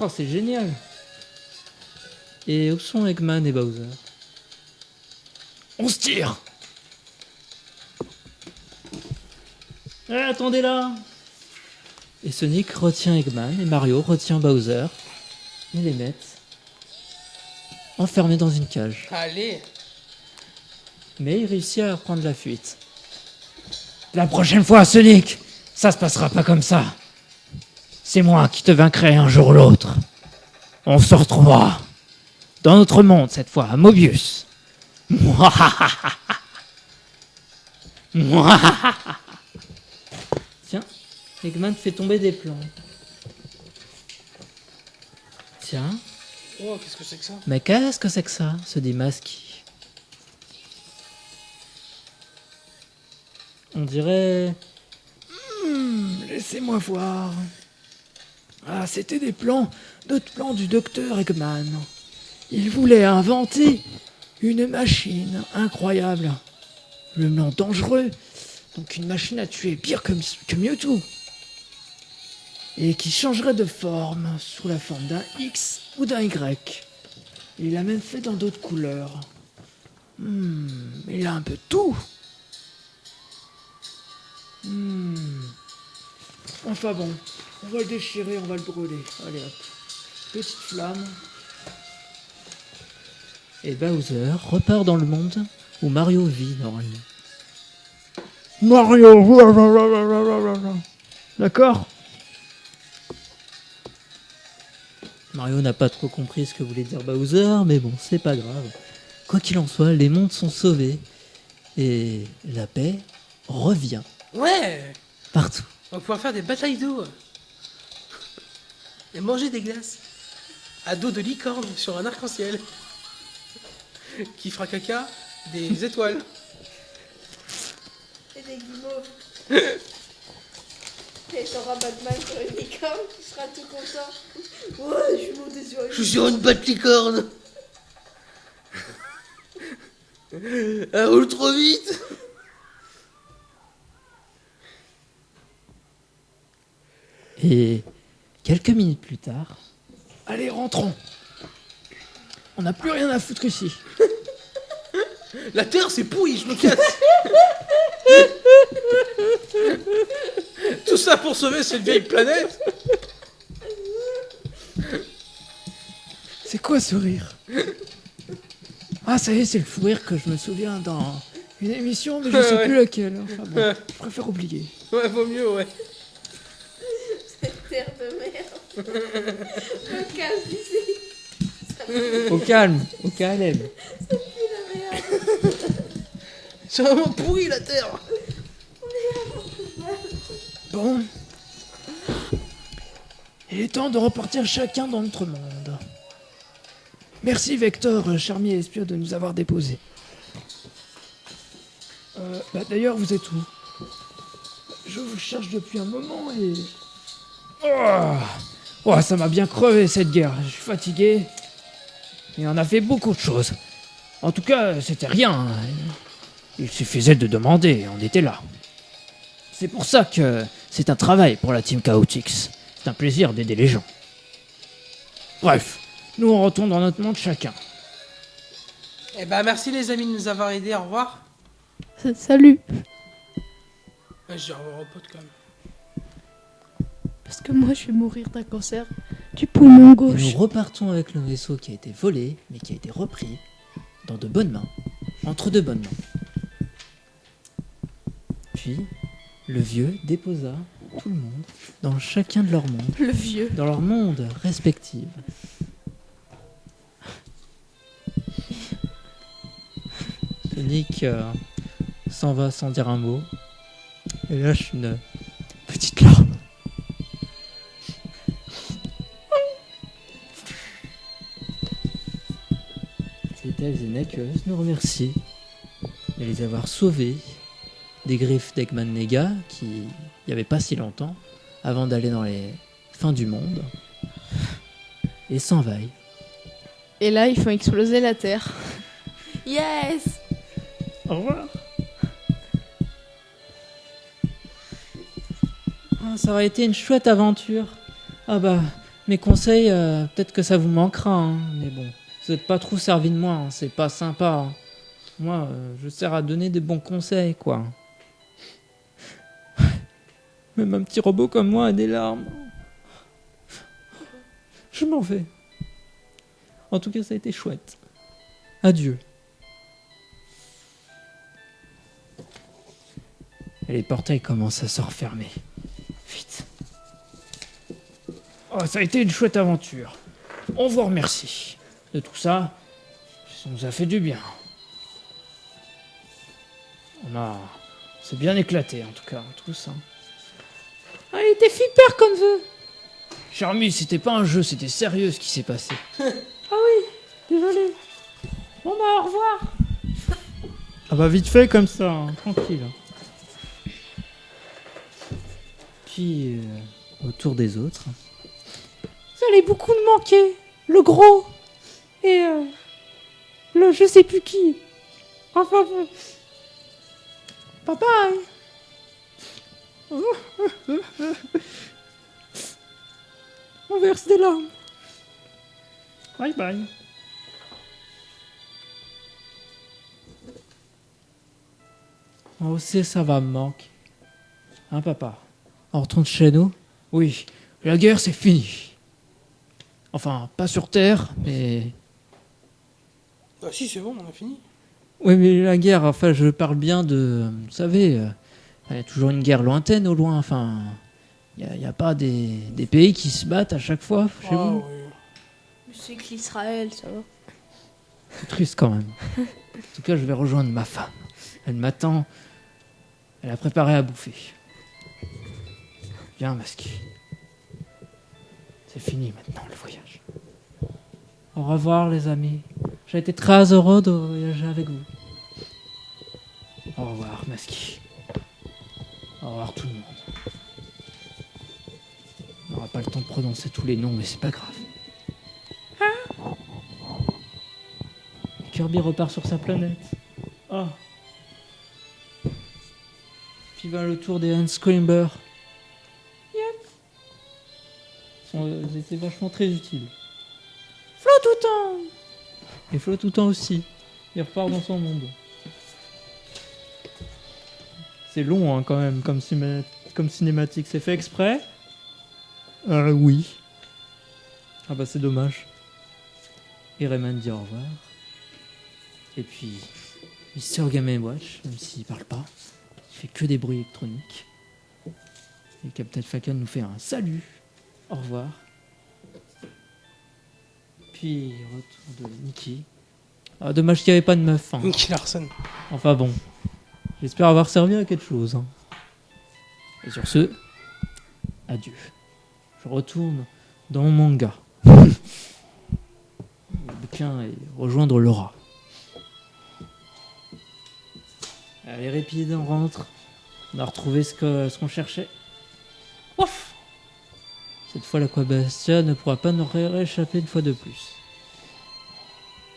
Oh, c'est génial. Et où sont Eggman et Bowser? On se tire. Eh, attendez là. Et Sonic retient Eggman et Mario retient Bowser. Ils les mettent enfermés dans une cage. Allez. Mais il réussit à prendre la fuite. La prochaine fois, Sonic, ça se passera pas comme ça. C'est moi qui te vaincrai un jour ou l'autre. On se retrouvera dans notre monde cette fois, à Mobius. Tiens, Eggman fait tomber des plans. Tiens, Oh, qu'est-ce que c'est que ça? mais qu'est-ce que c'est que ça? Se dit Masky. On dirait... Laissez-moi voir. Ah, c'était des plans, d'autres plans du docteur Eggman. Il voulait inventer une machine incroyable. Le nom dangereux, donc une machine à tuer pire que Mewtwo. Et qui changerait de forme, sous la forme d'un X ou d'un Y. Il l'a même fait dans d'autres couleurs. Il a un peu de tout. Enfin bon, on va le déchirer, on va le brûler. Allez hop. Petite flamme. Et Bowser repart dans le monde où Mario vit normalement. Mario. D'accord. Mario n'a pas trop compris ce que voulait dire Bowser, mais bon, c'est pas grave. Quoi qu'il en soit, les mondes sont sauvés et la paix revient Ouais. partout. On va pouvoir faire des batailles d'eau. Et manger des glaces. À dos de licorne sur un arc-en-ciel. Qui fera caca des étoiles. Et des guimauves. Et t'auras Batman sur une licorne qui sera tout content. Ouais, je suis monté sur une Je suis sur une batte licorne. Elle roule trop vite. Et quelques minutes plus tard, Allez, rentrons. On n'a plus rien à foutre ici. La Terre, c'est pourri, je me casse. Tout ça pour sauver cette vieille planète. C'est quoi ce rire? Ah, ça y est, c'est le fou rire que je me souviens dans une émission, mais je sais Ouais. plus laquelle. Enfin bon, je préfère oublier. Ouais, vaut mieux, ouais. cette terre de merde. Me casse d'ici. au calme, au calme. C'est vraiment pourri, la Terre. Bon. Il est temps de repartir chacun dans notre monde. Merci Vector, Charmier et Espio de nous avoir déposés. D'ailleurs, vous êtes où? Je vous cherche depuis un moment et... Oh, ça m'a bien crevé cette guerre. Je suis fatigué. Et on a fait beaucoup de choses. En tout cas, c'était rien. Il suffisait de demander, on était là. C'est pour ça que c'est un travail pour la Team Chaotix. C'est un plaisir d'aider les gens. Bref, nous on retourne dans notre monde chacun. Eh ben, merci les amis de nous avoir aidés. Au revoir. Salut. Ouais, je dis au revoir aux potes quand même. Parce que moi, je vais mourir d'un cancer du poumon Et gauche. nous repartons avec le vaisseau qui a été volé, mais qui a été repris dans de bonnes mains, entre de bonnes mains. Puis, le vieux déposa tout le monde dans chacun de leurs mondes, Le vieux. dans leur monde respectifs. Sonic s'en va sans dire un mot et lâche une petite larme. Les Tails et Knuckles nous remercient de les avoir sauvés des griffes d'Eggman Nega qui il n'y avait pas si longtemps avant d'aller dans les fins du monde et s'en vaillent. Et là, ils font exploser la Terre. Yes! Au revoir. Ah, ça aurait été une chouette aventure. Ah bah, mes conseils, peut-être que ça vous manquera, hein, mais bon, vous n'êtes pas trop servi de moi, hein, c'est pas sympa. Hein. Moi, je sers à donner des bons conseils, quoi. Même un petit robot comme moi a des larmes. Je m'en vais. En tout cas, ça a été chouette. Adieu. Et les portails commencent à se refermer. Vite. Oh, ça a été une chouette aventure. On vous remercie. De tout ça, ça nous a fait du bien. On s'est bien éclaté en tout cas, tous. Hein. Ah, il était super comme jeu. Charmy, c'était pas un jeu, c'était sérieux ce qui s'est passé. Ah oui, désolé. Bon bah au revoir. Ah bah vite fait comme ça, hein, tranquille. Puis autour des autres. Vous allez beaucoup me manquer. Le gros et le je sais plus qui. Enfin bon. Bye bye. On verse des larmes. Bye bye. Moi aussi, ça va me manquer. Hein, papa? On retourne chez nous? Oui, la guerre, c'est fini. Enfin, pas sur Terre, mais... Ah si, c'est bon, on a fini. Oui, mais la guerre, enfin, je parle bien de... Vous savez, il y a toujours une guerre lointaine au loin, enfin... Il n'y a pas des pays qui se battent à chaque fois chez Ah, vous? oui. C'est que l'Israël, ça va. C'est triste quand même. En tout cas, je vais rejoindre ma femme. Elle m'attend. Elle a préparé à bouffer. Viens, masqué. C'est fini maintenant le voyage. Au revoir les amis. J'ai été très heureux de voyager avec vous. Au revoir, masqué. Au revoir tout le monde. On n'aura pas le temps de prononcer tous les noms, mais c'est pas grave. Kirby repart sur sa planète. Ah. Puis va le tour des Hans Scrimber. Ils étaient vachement très utiles. Flottoutan. Et Flottoutan aussi. Il repart dans son monde. C'est long hein, quand même comme cinématique. C'est fait exprès? Oui. Ah bah c'est dommage. Et Rayman dit au revoir. Et puis Mr. Game & Watch, même s'il parle pas, il fait que des bruits électroniques. Et Captain Falcon nous fait un salut. Au revoir. Puis retour de Mickey. Ah, dommage qu'il n'y avait pas de meuf. Hein. Nicky Larson. Enfin bon. J'espère avoir servi à quelque chose. Hein. Et sur ce, adieu. Je retourne dans mon manga. Le bouquin et rejoindre Laura. Allez, Répide, on rentre. On a retrouvé ce qu'on cherchait. Ouf! Cette fois, l'Aquabastia ne pourra pas nous rééchapper une fois de plus.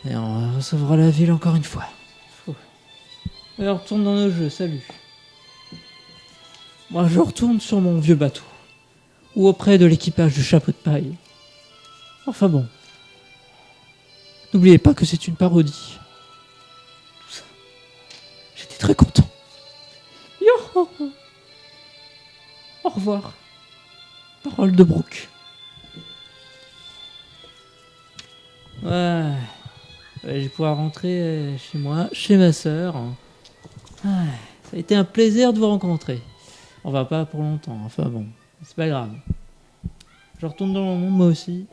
Et on recevra la ville encore une fois. Et on retourne dans nos jeux, salut. Moi, je retourne sur mon vieux bateau. Ou auprès de l'équipage du chapeau de paille. Enfin bon. N'oubliez pas que c'est une parodie. Tout ça. J'étais très content. Yo! Au revoir. Parole de Brooke. Ouais. Je vais pouvoir rentrer chez moi, chez ma sœur. Ouais. Ça a été un plaisir de vous rencontrer. On va pas pour longtemps, enfin bon, c'est pas grave. Je retourne dans mon monde moi aussi.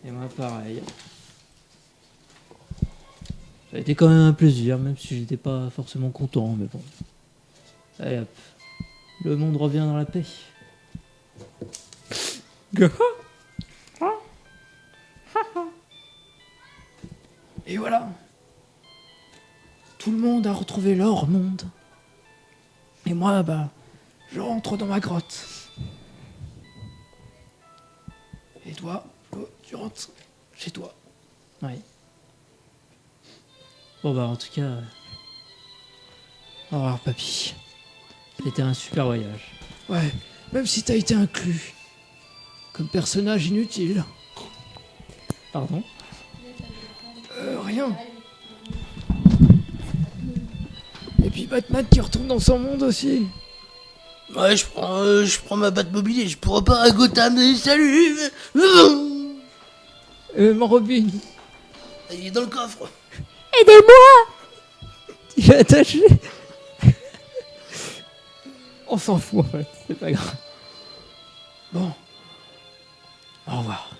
Et moi pareil. Ça a été quand même un plaisir, même si j'étais pas forcément content, mais bon. Allez hop. Le monde revient dans la paix. Et voilà. Tout le monde a retrouvé leur monde. Et moi, bah, je rentre dans ma grotte. Et toi, Flo, tu rentres chez toi. Oui. Bon bah en tout cas, au revoir papy. C'était un super voyage. Ouais, même si t'as été inclus comme personnage inutile. Pardon? Rien. Et puis Batman qui retourne dans son monde aussi. Ouais, je prends ma Batmobile et je repars à Gotham. Et salut. Mon Robin, Il est dans le coffre. il est attaché. On s'en fout en fait, c'est pas grave. Bon. Au revoir.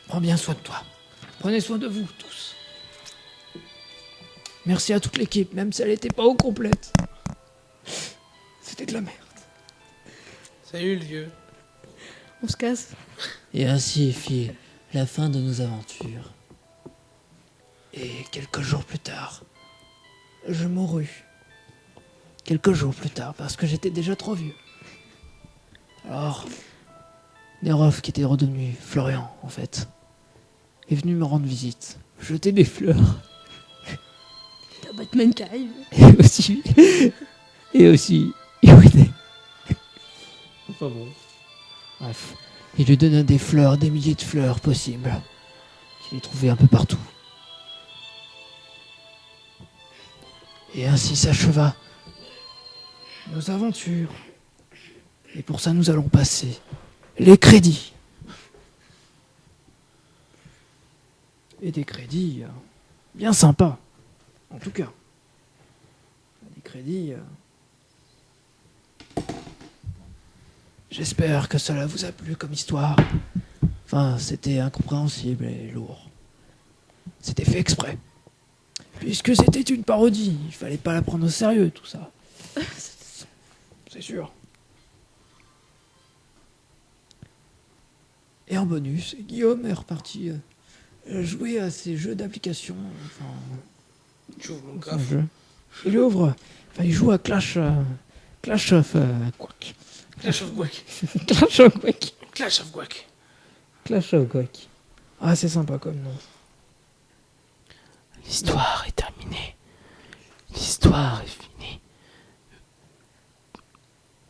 Prends bien soin de toi. Prenez soin de vous tous. Merci à toute l'équipe, même si elle n'était pas au complète. C'était de la merde. Salut le vieux. On se casse. Et ainsi fit la fin de nos aventures. Et quelques jours plus tard, je mourus. Quelques jours plus tard, parce que j'étais déjà trop vieux. Alors, Nerov, qui était redevenu Florian, en fait, est venu me rendre visite, jeter des fleurs. T'as Batman qui arrive. Et aussi, Iwine. Enfin bon. Bref, il lui donna des fleurs, des milliers de fleurs possibles, qu'il ait trouvées un peu partout. Et ainsi s'acheva nos aventures. Et pour ça, nous allons passer les crédits. Et des crédits bien sympas, en tout cas. Des crédits... J'espère que cela vous a plu comme histoire. Enfin, c'était incompréhensible et lourd. C'était fait exprès. Puisque c'était une parodie, il fallait pas la prendre au sérieux, tout ça. C'est sûr. Et en bonus, Guillaume est reparti jouer à ses jeux d'application. Enfin, J'ouvre mon son coffre. jeu. Il ouvre. Enfin, il joue à Clash of Quack. Clash of Quack. Clash of Quack. Clash of Quack. Clash of Quack. Ah, c'est sympa comme nom. L'histoire est terminée. L'histoire est finie.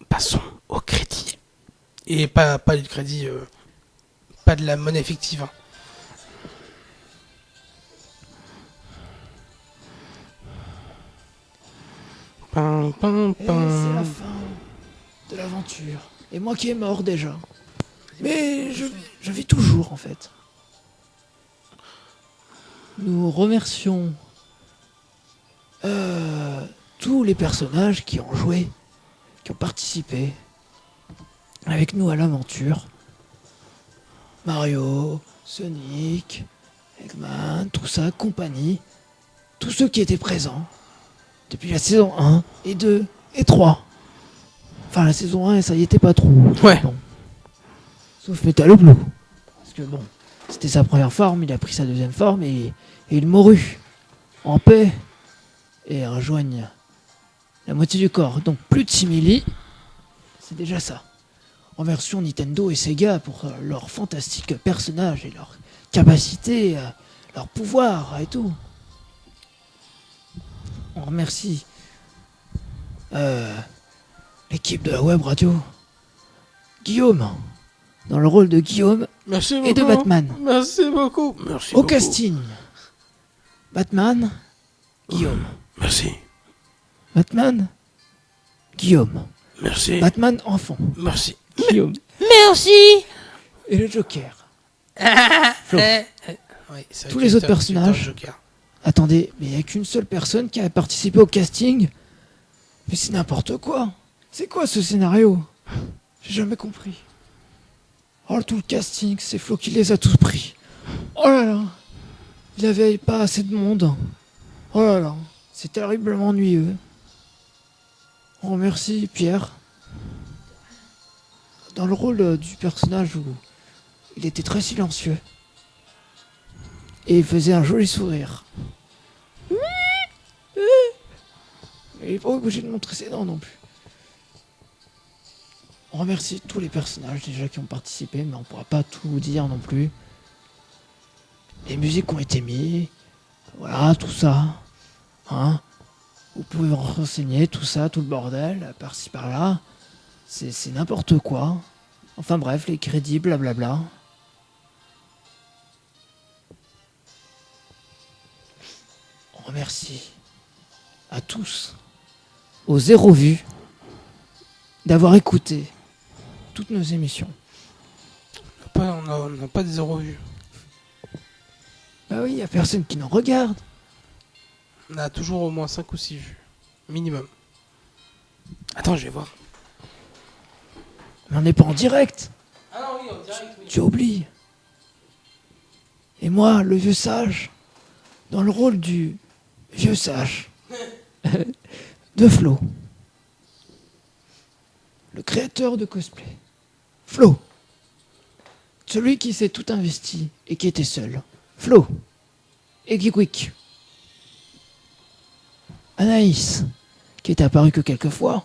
Passons au crédit. Et pas du crédit, pas de la monnaie fictive. Hein. Pam, pam, Et pam. c'est la fin de l'aventure. Et moi qui est mort déjà. Mais je vis toujours en fait. Nous remercions Tous les personnages qui ont joué, qui ont participé avec nous à l'aventure. Mario, Sonic, Eggman, tout ça, compagnie. Tous ceux qui étaient présents depuis la saison 1 et 2 et 3. Enfin, la saison 1, ça y était pas trop. Ouais. Bon. Sauf Metal Blue. Parce que bon, c'était sa première forme, il a pris sa deuxième forme et il mourut en paix et rejoigne la moitié du corps. Donc plus de simili, c'est déjà ça. En version Nintendo et Sega pour leurs fantastiques personnages et leurs capacités, leurs pouvoirs et tout. On remercie l'équipe de la web radio. Guillaume, dans le rôle de Guillaume Merci beaucoup. et de Batman. Merci beaucoup. Merci Au beaucoup. casting, Batman, Guillaume. Merci. Batman, Guillaume. Merci. Batman enfant, Merci. Guillaume Merci. et le Joker. Flo. Oui, c'est vrai Tous que les autres tu as personnages. un Joker. Attendez, mais il n'y a qu'une seule personne qui a participé au casting. Mais c'est n'importe quoi. C'est quoi ce scénario? J'ai jamais compris. Oh, tout le casting, c'est Flo qui les a tous pris. Oh là là. Il avait pas assez de monde. Oh là là. C'est terriblement ennuyeux. Oh, merci Pierre. Dans le rôle du personnage où il était très silencieux. Et il faisait un joli sourire. Il n'est pas obligé de montrer ses dents non plus. On remercie tous les personnages déjà qui ont participé, mais on pourra pas tout dire non plus. Les musiques ont été mises, voilà, tout ça. Hein? Vous pouvez vous renseigner, tout ça, tout le bordel, par-ci par-là. C'est n'importe quoi. Enfin bref, les crédits, blablabla. On remercie à tous, aux zéro vues, d'avoir écouté toutes nos émissions. On n'a pas de 0 vues. Bah oui, y a personne qui nous regarde. On a toujours au moins 5 ou 6 vues. Minimum. Attends, je vais voir. Mais on n'est pas en direct. Ah non, oui, en direct, oui. Tu oublies. Et moi, le vieux sage, dans le rôle du vieux sage de Flo, le créateur de cosplay. Flo, celui qui s'est tout investi et qui était seul. Flo et Geekwick. Anaïs, qui est apparue que quelques fois.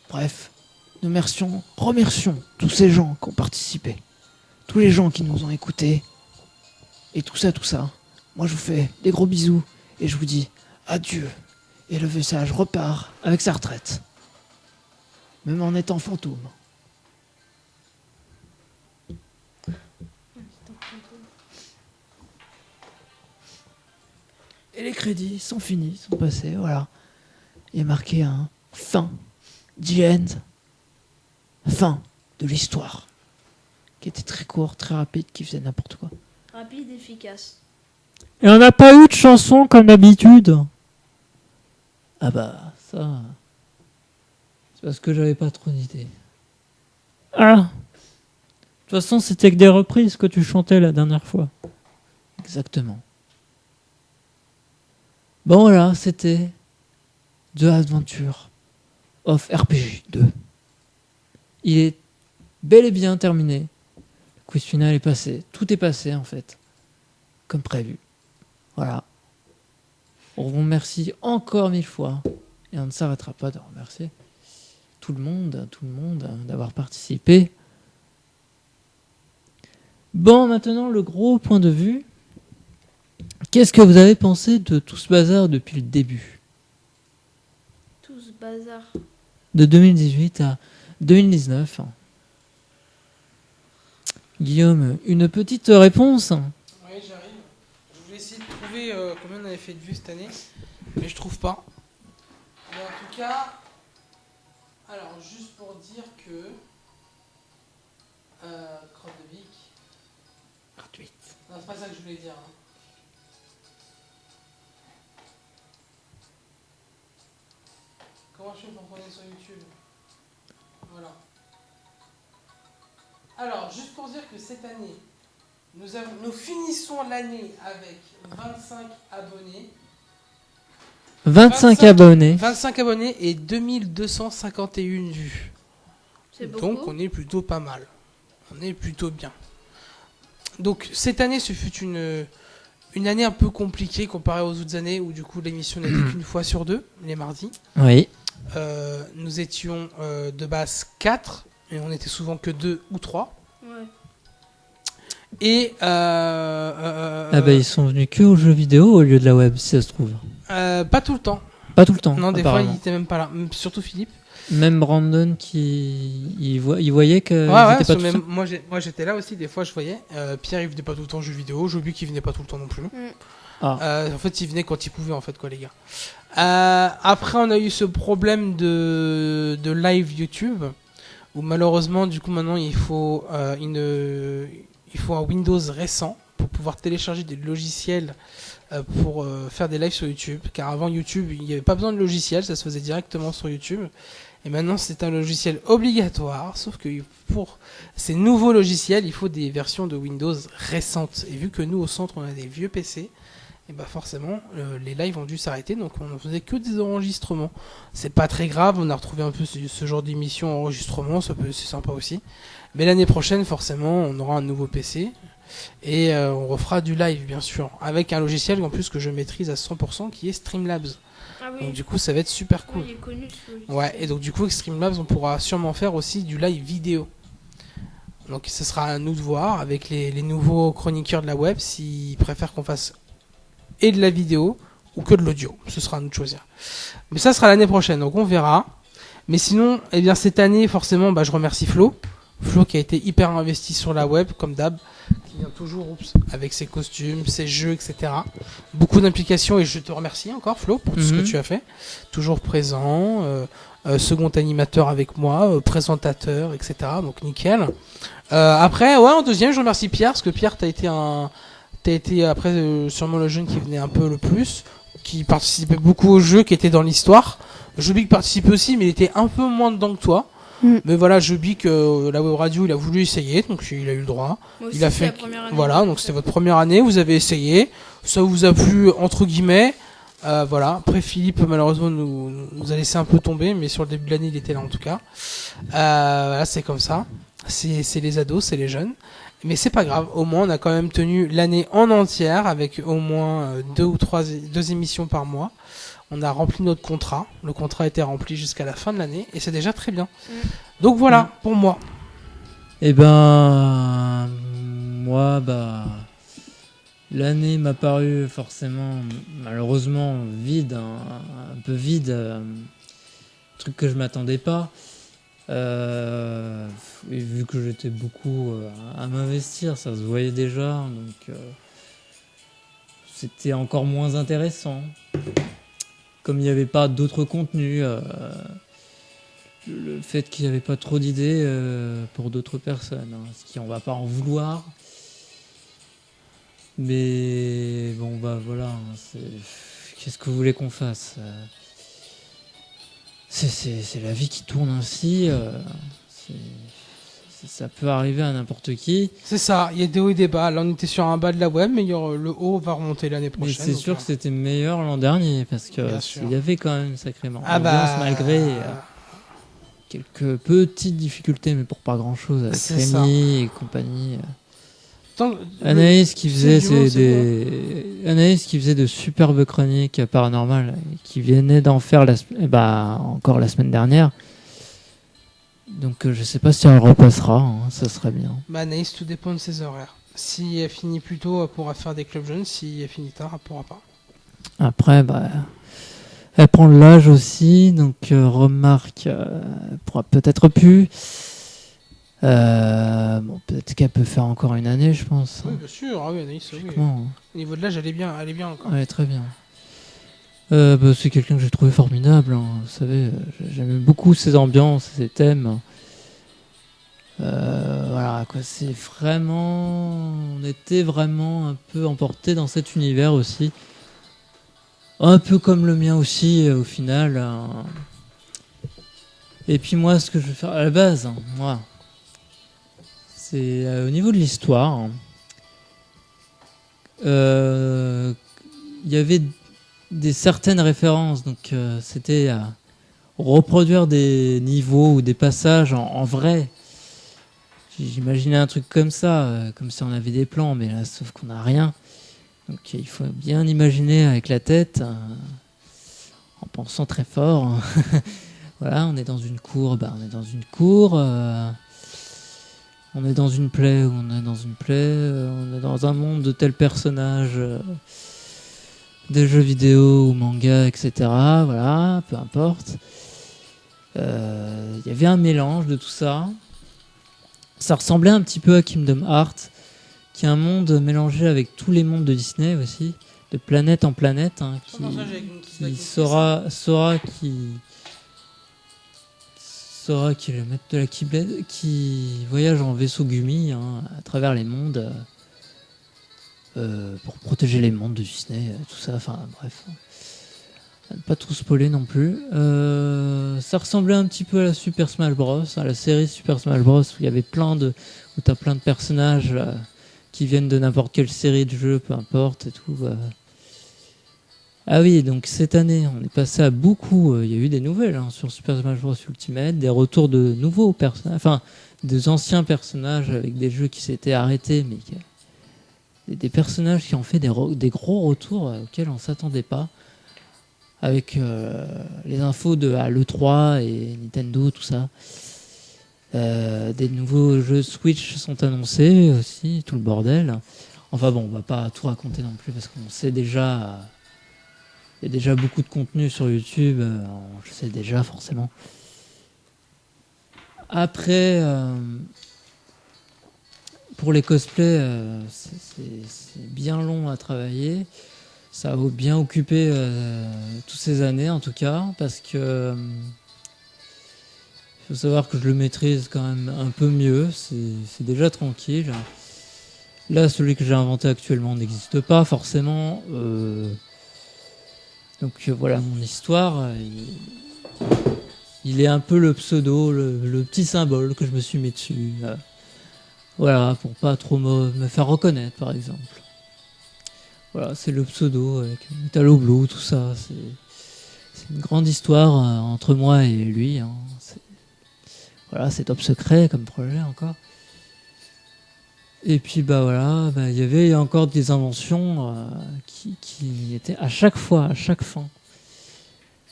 Bref, nous remercions tous ces gens qui ont participé, tous les gens qui nous ont écoutés, et tout ça. Moi, je vous fais des gros bisous, et je vous dis adieu. Et le vieux sage repart avec sa retraite, même en étant fantôme. Et les crédits sont finis, sont passés, voilà. Il est marqué un fin, the end, fin de l'histoire, qui était très court, très rapide, qui faisait n'importe quoi. Rapide, efficace. Et on n'a pas eu de chanson comme d'habitude. Ah bah, ça... C'est parce que j'avais pas trop d'idées. Ah. De toute façon, c'était que des reprises que tu chantais la dernière fois. Exactement. Bon voilà, c'était The Adventure of RPG 2. Il est bel et bien terminé. Le quiz final est passé. Tout est passé en fait. Comme prévu. Voilà. On vous remercie encore 1000 fois. Et on ne s'arrêtera pas de remercier tout le monde d'avoir participé. Bon, maintenant le gros point de vue. Qu'est-ce que vous avez pensé de tout ce bazar depuis le début? Tout ce bazar. De 2018 à 2019. Guillaume, une petite réponse? Oui, j'arrive. Je voulais essayer de trouver combien on avait fait de vues cette année, mais je trouve pas. Mais en tout cas, alors juste pour dire que Crotte de Vic. Gratuite. Non, c'est pas ça que je voulais dire. Hein. Comment je fais pour prendre sur YouTube? Voilà. Alors, juste pour dire que cette année, nous finissons l'année avec 25 abonnés. 25 abonnés. 25 abonnés et 2251 vues. C'est beaucoup. Donc on est plutôt pas mal. On est plutôt bien. Donc cette année, ce fut une année un peu compliquée comparée aux autres années où du coup l'émission n'était qu'une fois sur 2, les mardis. Oui. Nous étions de base 4 et on était souvent que 2 ou 3. Ouais. Et Ah bah ils sont venus que aux jeux vidéo au lieu de la web, si ça se trouve. pas tout le temps. Pas tout le temps. Non, des fois apparemment. il était même pas là. Surtout Philippe. Même Brandon il voyait que Ouais, ils étaient pas tout même, seuls. moi j'étais là aussi, des fois je voyais. Pierre il venait pas tout le temps aux jeux vidéo, Jobu qui venait pas tout le temps non plus. En fait, ils venaient quand ils pouvaient, en fait, quoi, les gars. Après, on a eu ce problème de live YouTube, où malheureusement, du coup, maintenant, il faut un Windows récent pour pouvoir télécharger des logiciels pour faire des lives sur YouTube. Car avant YouTube, il n'y avait pas besoin de logiciel, ça se faisait directement sur YouTube. Et maintenant, c'est un logiciel obligatoire, sauf que pour ces nouveaux logiciels, il faut des versions de Windows récentes. Et vu que nous, au centre, on a des vieux PC, et bah forcément, les lives ont dû s'arrêter, donc on ne faisait que des enregistrements. C'est pas très grave, on a retrouvé un peu ce genre d'émission enregistrement, c'est sympa aussi. Mais l'année prochaine, forcément, on aura un nouveau PC, et on refera du live, bien sûr, avec un logiciel en plus que je maîtrise à 100%, qui est Streamlabs. Ah oui. Donc du coup, ça va être super cool. Ouais, il est connu, ce logiciel. Ouais, et donc du coup, avec Streamlabs, on pourra sûrement faire aussi du live vidéo. Donc ce sera à nous de voir avec les nouveaux chroniqueurs de la web s'ils préfèrent qu'on fasse et de la vidéo ou que de l'audio. Ce sera à nous de choisir. Mais ça sera l'année prochaine, donc on verra. Mais sinon, eh bien cette année, forcément, je remercie Flo. Flo qui a été hyper investi sur la web, comme d'hab, qui vient toujours avec ses costumes, ses jeux, etc. Beaucoup d'implications et je te remercie encore Flo pour tout ce que tu as fait. Toujours présent, second animateur avec moi, présentateur, etc. Donc nickel. Après, ouais, en deuxième, je remercie Pierre, parce que Pierre, t'as été après sûrement le jeune qui venait un peu le plus, qui participait beaucoup au jeu, qui était dans l'histoire. Jobic participait aussi, mais il était un peu moins dedans que toi. Mais voilà, Jobic, la web radio, il a voulu essayer, donc il a eu le droit. Moi aussi, Il a c'est fait, la première année. voilà, donc c'était votre première année, vous avez essayé, ça vous a plu entre guillemets, voilà. Après Philippe, malheureusement, nous a laissé un peu tomber, mais sur le début de l'année, il était là en tout cas. Voilà, c'est comme ça. C'est les ados, c'est les jeunes. Mais c'est pas grave, au moins on a quand même tenu l'année en entière avec au moins deux émissions par mois. On a rempli notre contrat. Le contrat a été rempli jusqu'à la fin de l'année et c'est déjà très bien. Donc voilà, pour moi. Eh ben, moi, l'année m'a paru forcément, malheureusement, vide, un peu vide. Truc que je m'attendais pas. Et vu que j'étais beaucoup à m'investir, ça se voyait déjà. Donc, c'était encore moins intéressant. Comme il n'y avait pas d'autres contenus, le fait qu'il n'y avait pas trop d'idées pour d'autres personnes, ce qui on va pas en vouloir. Mais bon voilà, qu'est-ce que vous voulez qu'on fasse? C'est la vie qui tourne ainsi. Ça peut arriver à n'importe qui. C'est ça, il y a des hauts et des bas. Là, on était sur un bas de la web, mais le haut va remonter l'année prochaine. Mais c'est sûr que c'était meilleur l'an dernier, parce que il y avait quand même sacrément ambiance, malgré quelques petites difficultés, mais pour pas grand-chose, avec Rémi et compagnie. Anaïs qui faisait de superbes chroniques paranormales, qui venait d'en faire encore la semaine dernière. Donc je sais pas si elle repassera, ça serait bien. Anaïs, tout dépend de ses horaires. Si elle finit plus tôt, elle pourra faire des clubs jeunes. Si elle finit tard, elle pourra pas. Après, elle prend de l'âge aussi, donc remarque, elle pourra peut-être plus. Peut-être qu'elle peut faire encore une année, je pense. Oui, bien sûr. Ah oui, Anaïs, oui. Au niveau de l'âge, elle est bien encore. Elle est très bien. C'est quelqu'un que j'ai trouvé formidable, vous savez, j'aime beaucoup ses ambiances, ses thèmes. Voilà, quoi, c'est vraiment... On était vraiment un peu emportés dans cet univers aussi. Un peu comme le mien aussi, au final. Et puis moi, ce que je veux faire à la base, c'est au niveau de l'histoire. Il y avait des certaines références, donc c'était à reproduire des niveaux ou des passages en vrai. J'imaginais un truc comme ça, comme si on avait des plans, mais là, sauf qu'on n'a rien. Donc il faut bien imaginer avec la tête, en pensant très fort. Voilà, on est dans une cour, on est dans une cour. On est dans une plaie, on est dans une plaie. On est dans un monde de tels personnages. Des jeux vidéo ou manga, etc. Voilà, peu importe. Il y avait un mélange de tout ça. Ça ressemblait un petit peu à Kingdom Hearts, qui est un monde mélangé avec tous les mondes de Disney aussi. de planète en planète, hein, qui Sora qui est le maître de la Keyblade, qui voyage en vaisseau Gumi hein, à travers les mondes pour protéger les mondes de Disney, tout ça, enfin bref. Pas trop spoiler non plus. Ça ressemblait un petit peu à la Super Smash Bros, à la série Super Smash Bros, où il y avait où t'as plein de personnages qui viennent de n'importe quelle série de jeux, peu importe et tout. Ah oui, donc cette année, on est passé à beaucoup. Il y a eu des nouvelles hein, sur Super Smash Bros Ultimate, des retours de nouveaux personnages, enfin des anciens personnages avec des jeux qui s'étaient arrêtés, mais des personnages qui ont fait des gros retours auxquels on s'attendait pas. Avec les infos de l'E3 et Nintendo, tout ça. Des nouveaux jeux Switch sont annoncés aussi, tout le bordel. Enfin bon, on va pas tout raconter non plus parce qu'on sait déjà. Il y a déjà beaucoup de contenu sur YouTube, je sais déjà forcément. Après, pour les cosplays, c'est bien long à travailler. Ça a bien occupé toutes ces années en tout cas, parce que faut savoir que je le maîtrise quand même un peu mieux, c'est déjà tranquille. Là, celui que j'ai inventé actuellement n'existe pas forcément. Donc voilà mon histoire. Il est un peu le pseudo, le petit symbole que je me suis mis dessus. Voilà, pour pas trop me faire reconnaître par exemple. Voilà, c'est le pseudo avec Metallo Blue, tout ça. C'est une grande histoire entre moi et lui. Hein. Voilà, c'est top secret comme projet encore. Et puis bah voilà, il y avait encore des inventions qui étaient à chaque fin.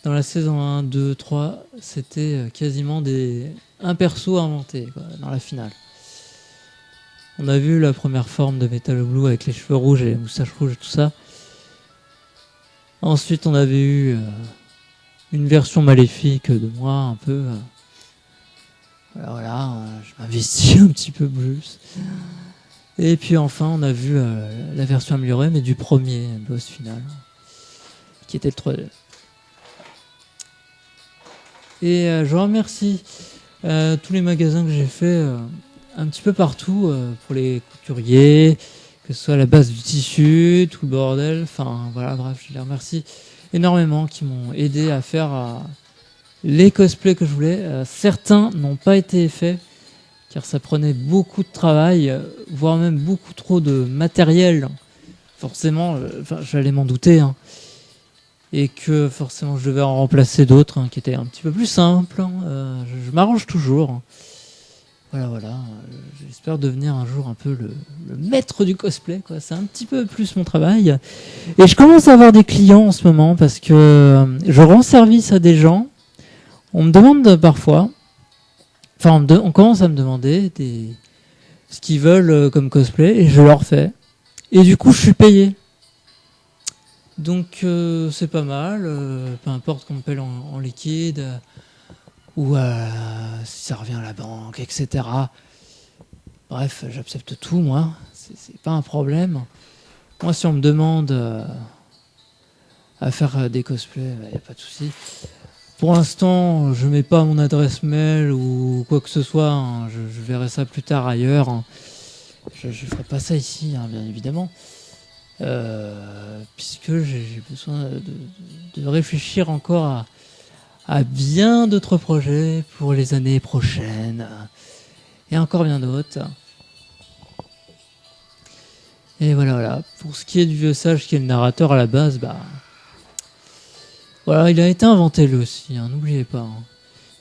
Dans la saison 1, 2, 3, c'était quasiment un perso inventé quoi, dans la finale. On a vu la première forme de Metallo Blue avec les cheveux rouges et les moustaches rouges et tout ça. Ensuite, on avait eu une version maléfique de moi, un peu. Voilà, je m'investis un petit peu plus. Et puis enfin, on a vu la version améliorée, mais du premier boss final, qui était le 3D. Et je remercie tous les magasins que j'ai fait un petit peu partout, pour les couturiers, que ce soit la base du tissu, tout le bordel, enfin voilà, bref, je les remercie énormément qui m'ont aidé à faire les cosplays que je voulais. Certains n'ont pas été faits, car ça prenait beaucoup de travail, voire même beaucoup trop de matériel. Forcément, j'allais m'en douter, hein. Et que forcément je devais en remplacer d'autres hein, qui étaient un petit peu plus simples. Hein. Je m'arrange toujours. Hein. Voilà. J'espère devenir un jour un peu le maître du cosplay, quoi. C'est un petit peu plus mon travail. Et je commence à avoir des clients en ce moment parce que je rends service à des gens. On me demande parfois, on commence à me demander ce qu'ils veulent comme cosplay et je leur fais. Et du coup, je suis payé. Donc c'est pas mal, peu importe qu'on me paye en liquide ou si ça revient à la banque, etc. Bref, j'accepte tout, moi. C'est pas un problème. Moi, si on me demande à faire des cosplays, il n'y a pas de souci. Pour l'instant, je mets pas mon adresse mail ou quoi que ce soit. Hein. Je verrai ça plus tard ailleurs. Hein. Je ferai pas ça ici, hein, bien évidemment. Puisque j'ai besoin de réfléchir encore à bien d'autres projets pour les années prochaines et encore bien d'autres. Et voilà. Pour ce qui est du vieux sage qui est le narrateur à la base, voilà, il a été inventé lui aussi, hein, n'oubliez pas. Hein.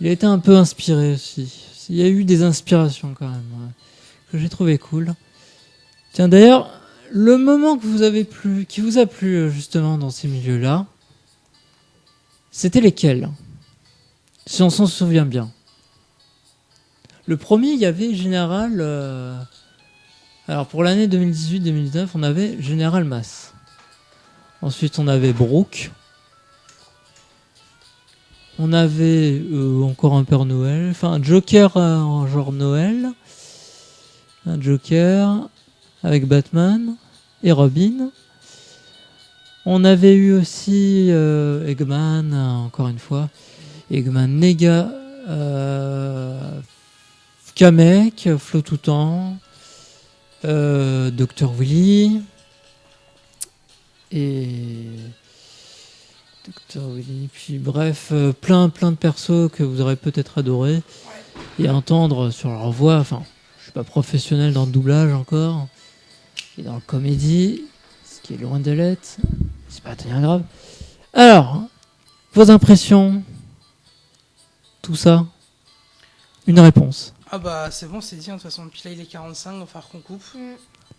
Il a été un peu inspiré aussi. Il y a eu des inspirations quand même que j'ai trouvé cool. Tiens d'ailleurs, le moment qui vous a plu justement dans ces milieux-là, c'était lesquels? Si on s'en souvient bien. Le premier, il y avait Général... Alors pour l'année 2018-2019, on avait Général Mass. Ensuite, on avait Brooke. On avait encore un Père Noël. Enfin, un Joker en genre Noël. Un Joker... avec Batman et Robin. On avait eu aussi Eggman, encore une fois. Eggman Nega, Kamek, Flo Toutan, Dr. Willy. Et. Dr. Willy. Puis bref, plein de persos que vous aurez peut-être adoré. Et entendre sur leur voix. Enfin, je suis pas professionnel dans le doublage encore. Et dans le comédie. Ce qui est loin de l'être. C'est pas très grave. Alors, vos impressions, tout ça, une réponse. Ah bah c'est bon, c'est dit, de toute façon, depuis là il est 45, il va falloir qu'on coupe.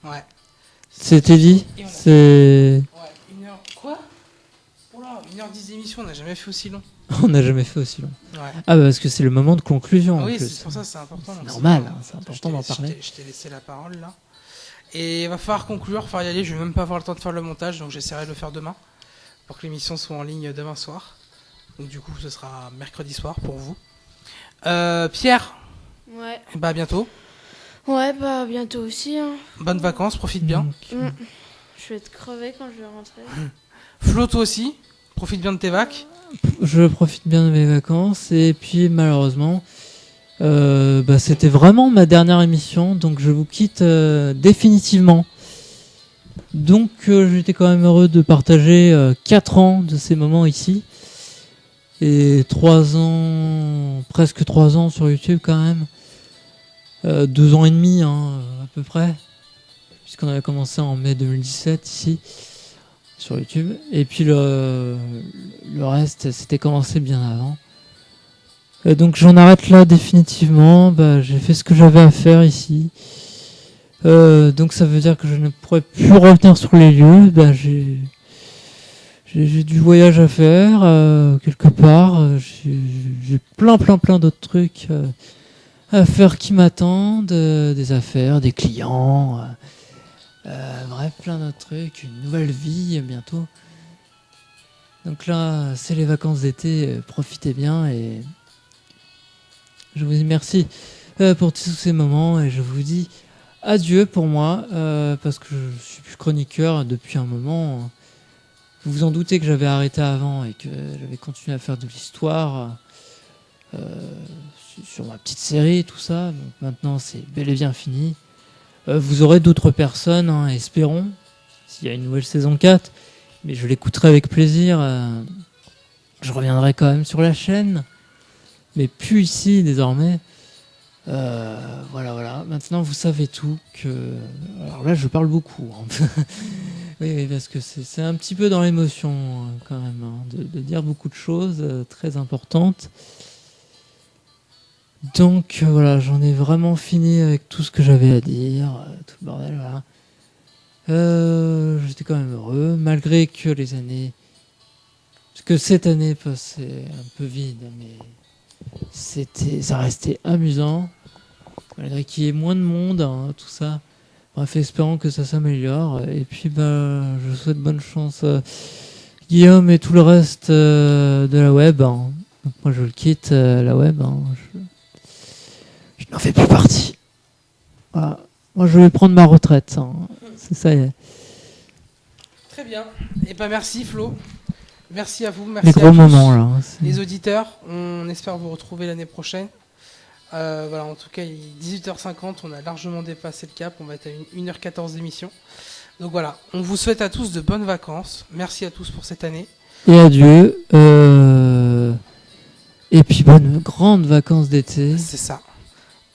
Ouais. C'était dit. Et on a- C'est. Ouais, 1h... Quoi Oula, 1h10 d'émission, on n'a jamais fait aussi long. On n'a jamais fait aussi long. Ouais. Ah bah parce que c'est le moment de conclusion. Ah en oui, plus. c'est pour ça que c'est important. C'est donc normal, pas- hein, c'est Je important t'ai- d'en je parler. t'ai- Je t'ai laissé la parole là. Et il va falloir conclure, falloir y aller. Je vais même pas avoir le temps de faire le montage, donc j'essaierai de le faire demain pour que l'émission soit en ligne demain soir. Donc du coup, ce sera mercredi soir pour vous. Pierre, Ouais. bah à bientôt. Ouais, bah bientôt aussi. Hein. Bonnes vacances, profite bien. Donc, Je vais être crevé quand je vais rentrer. Flo, toi aussi, profite bien de tes vacs. je profite bien de mes vacances et puis malheureusement, c'était vraiment ma dernière émission, donc je vous quitte définitivement. Donc j'étais quand même heureux de partager 4 ans de ces moments ici et 3 ans, presque 3 ans sur YouTube quand même. 2 ans et demi hein, à peu près, puisqu'on avait commencé en mai 2017 ici sur YouTube. Et puis le reste, c'était commencé bien avant. Donc j'en arrête là définitivement. J'ai fait ce que j'avais à faire ici. Donc ça veut dire que je ne pourrais plus revenir sur les lieux. J'ai du voyage à faire quelque part. J'ai plein d'autres trucs à faire qui m'attendent, des affaires, des clients, bref, plein d'autres trucs, une nouvelle vie bientôt. Donc là, c'est les vacances d'été, profitez bien et je vous remercie pour tous ces moments et je vous dis adieu pour moi parce que je suis plus chroniqueur depuis un moment. Vous vous en doutez que j'avais arrêté avant et que j'avais continué à faire de l'histoire. Sur ma petite série, tout ça. Donc maintenant, c'est bel et bien fini. Vous aurez d'autres personnes, hein, espérons, s'il y a une nouvelle saison 4. Mais je l'écouterai avec plaisir. Je reviendrai quand même sur la chaîne. Mais plus ici, désormais. Voilà. Maintenant, vous savez tout. Alors là, je parle beaucoup. Hein. oui, parce que c'est un petit peu dans l'émotion, quand même, hein, de dire beaucoup de choses très importantes. Donc voilà, j'en ai vraiment fini avec tout ce que j'avais à dire, tout le bordel, voilà. J'étais quand même heureux, malgré que les années... Parce que cette année passait un peu vide, mais ça restait amusant, malgré qu'il y ait moins de monde, hein, tout ça. Bref, espérons que ça s'améliore. Et puis je souhaite bonne chance à Guillaume et tout le reste de la web. Hein. Donc moi je le quitte, la web. Hein. Je n'en fais plus partie. Voilà. Moi, je vais prendre ma retraite. Hein. C'est ça. Très bien. Et merci Flo. Merci à vous. Merci Les à gros tous. moments là. Les auditeurs, on espère vous retrouver l'année prochaine. Voilà, en tout cas, il est 18h50, on a largement dépassé le cap. On va être à 1h14 d'émission. Donc voilà, on vous souhaite à tous de bonnes vacances. Merci à tous pour cette année. Et adieu. Et puis bonnes grandes vacances d'été. C'est ça.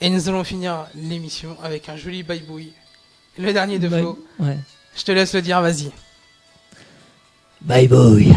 Et nous allons finir l'émission avec un joli bye-bye. Le dernier de Flo. Ouais. Je te laisse le dire, vas-y. Bye bye.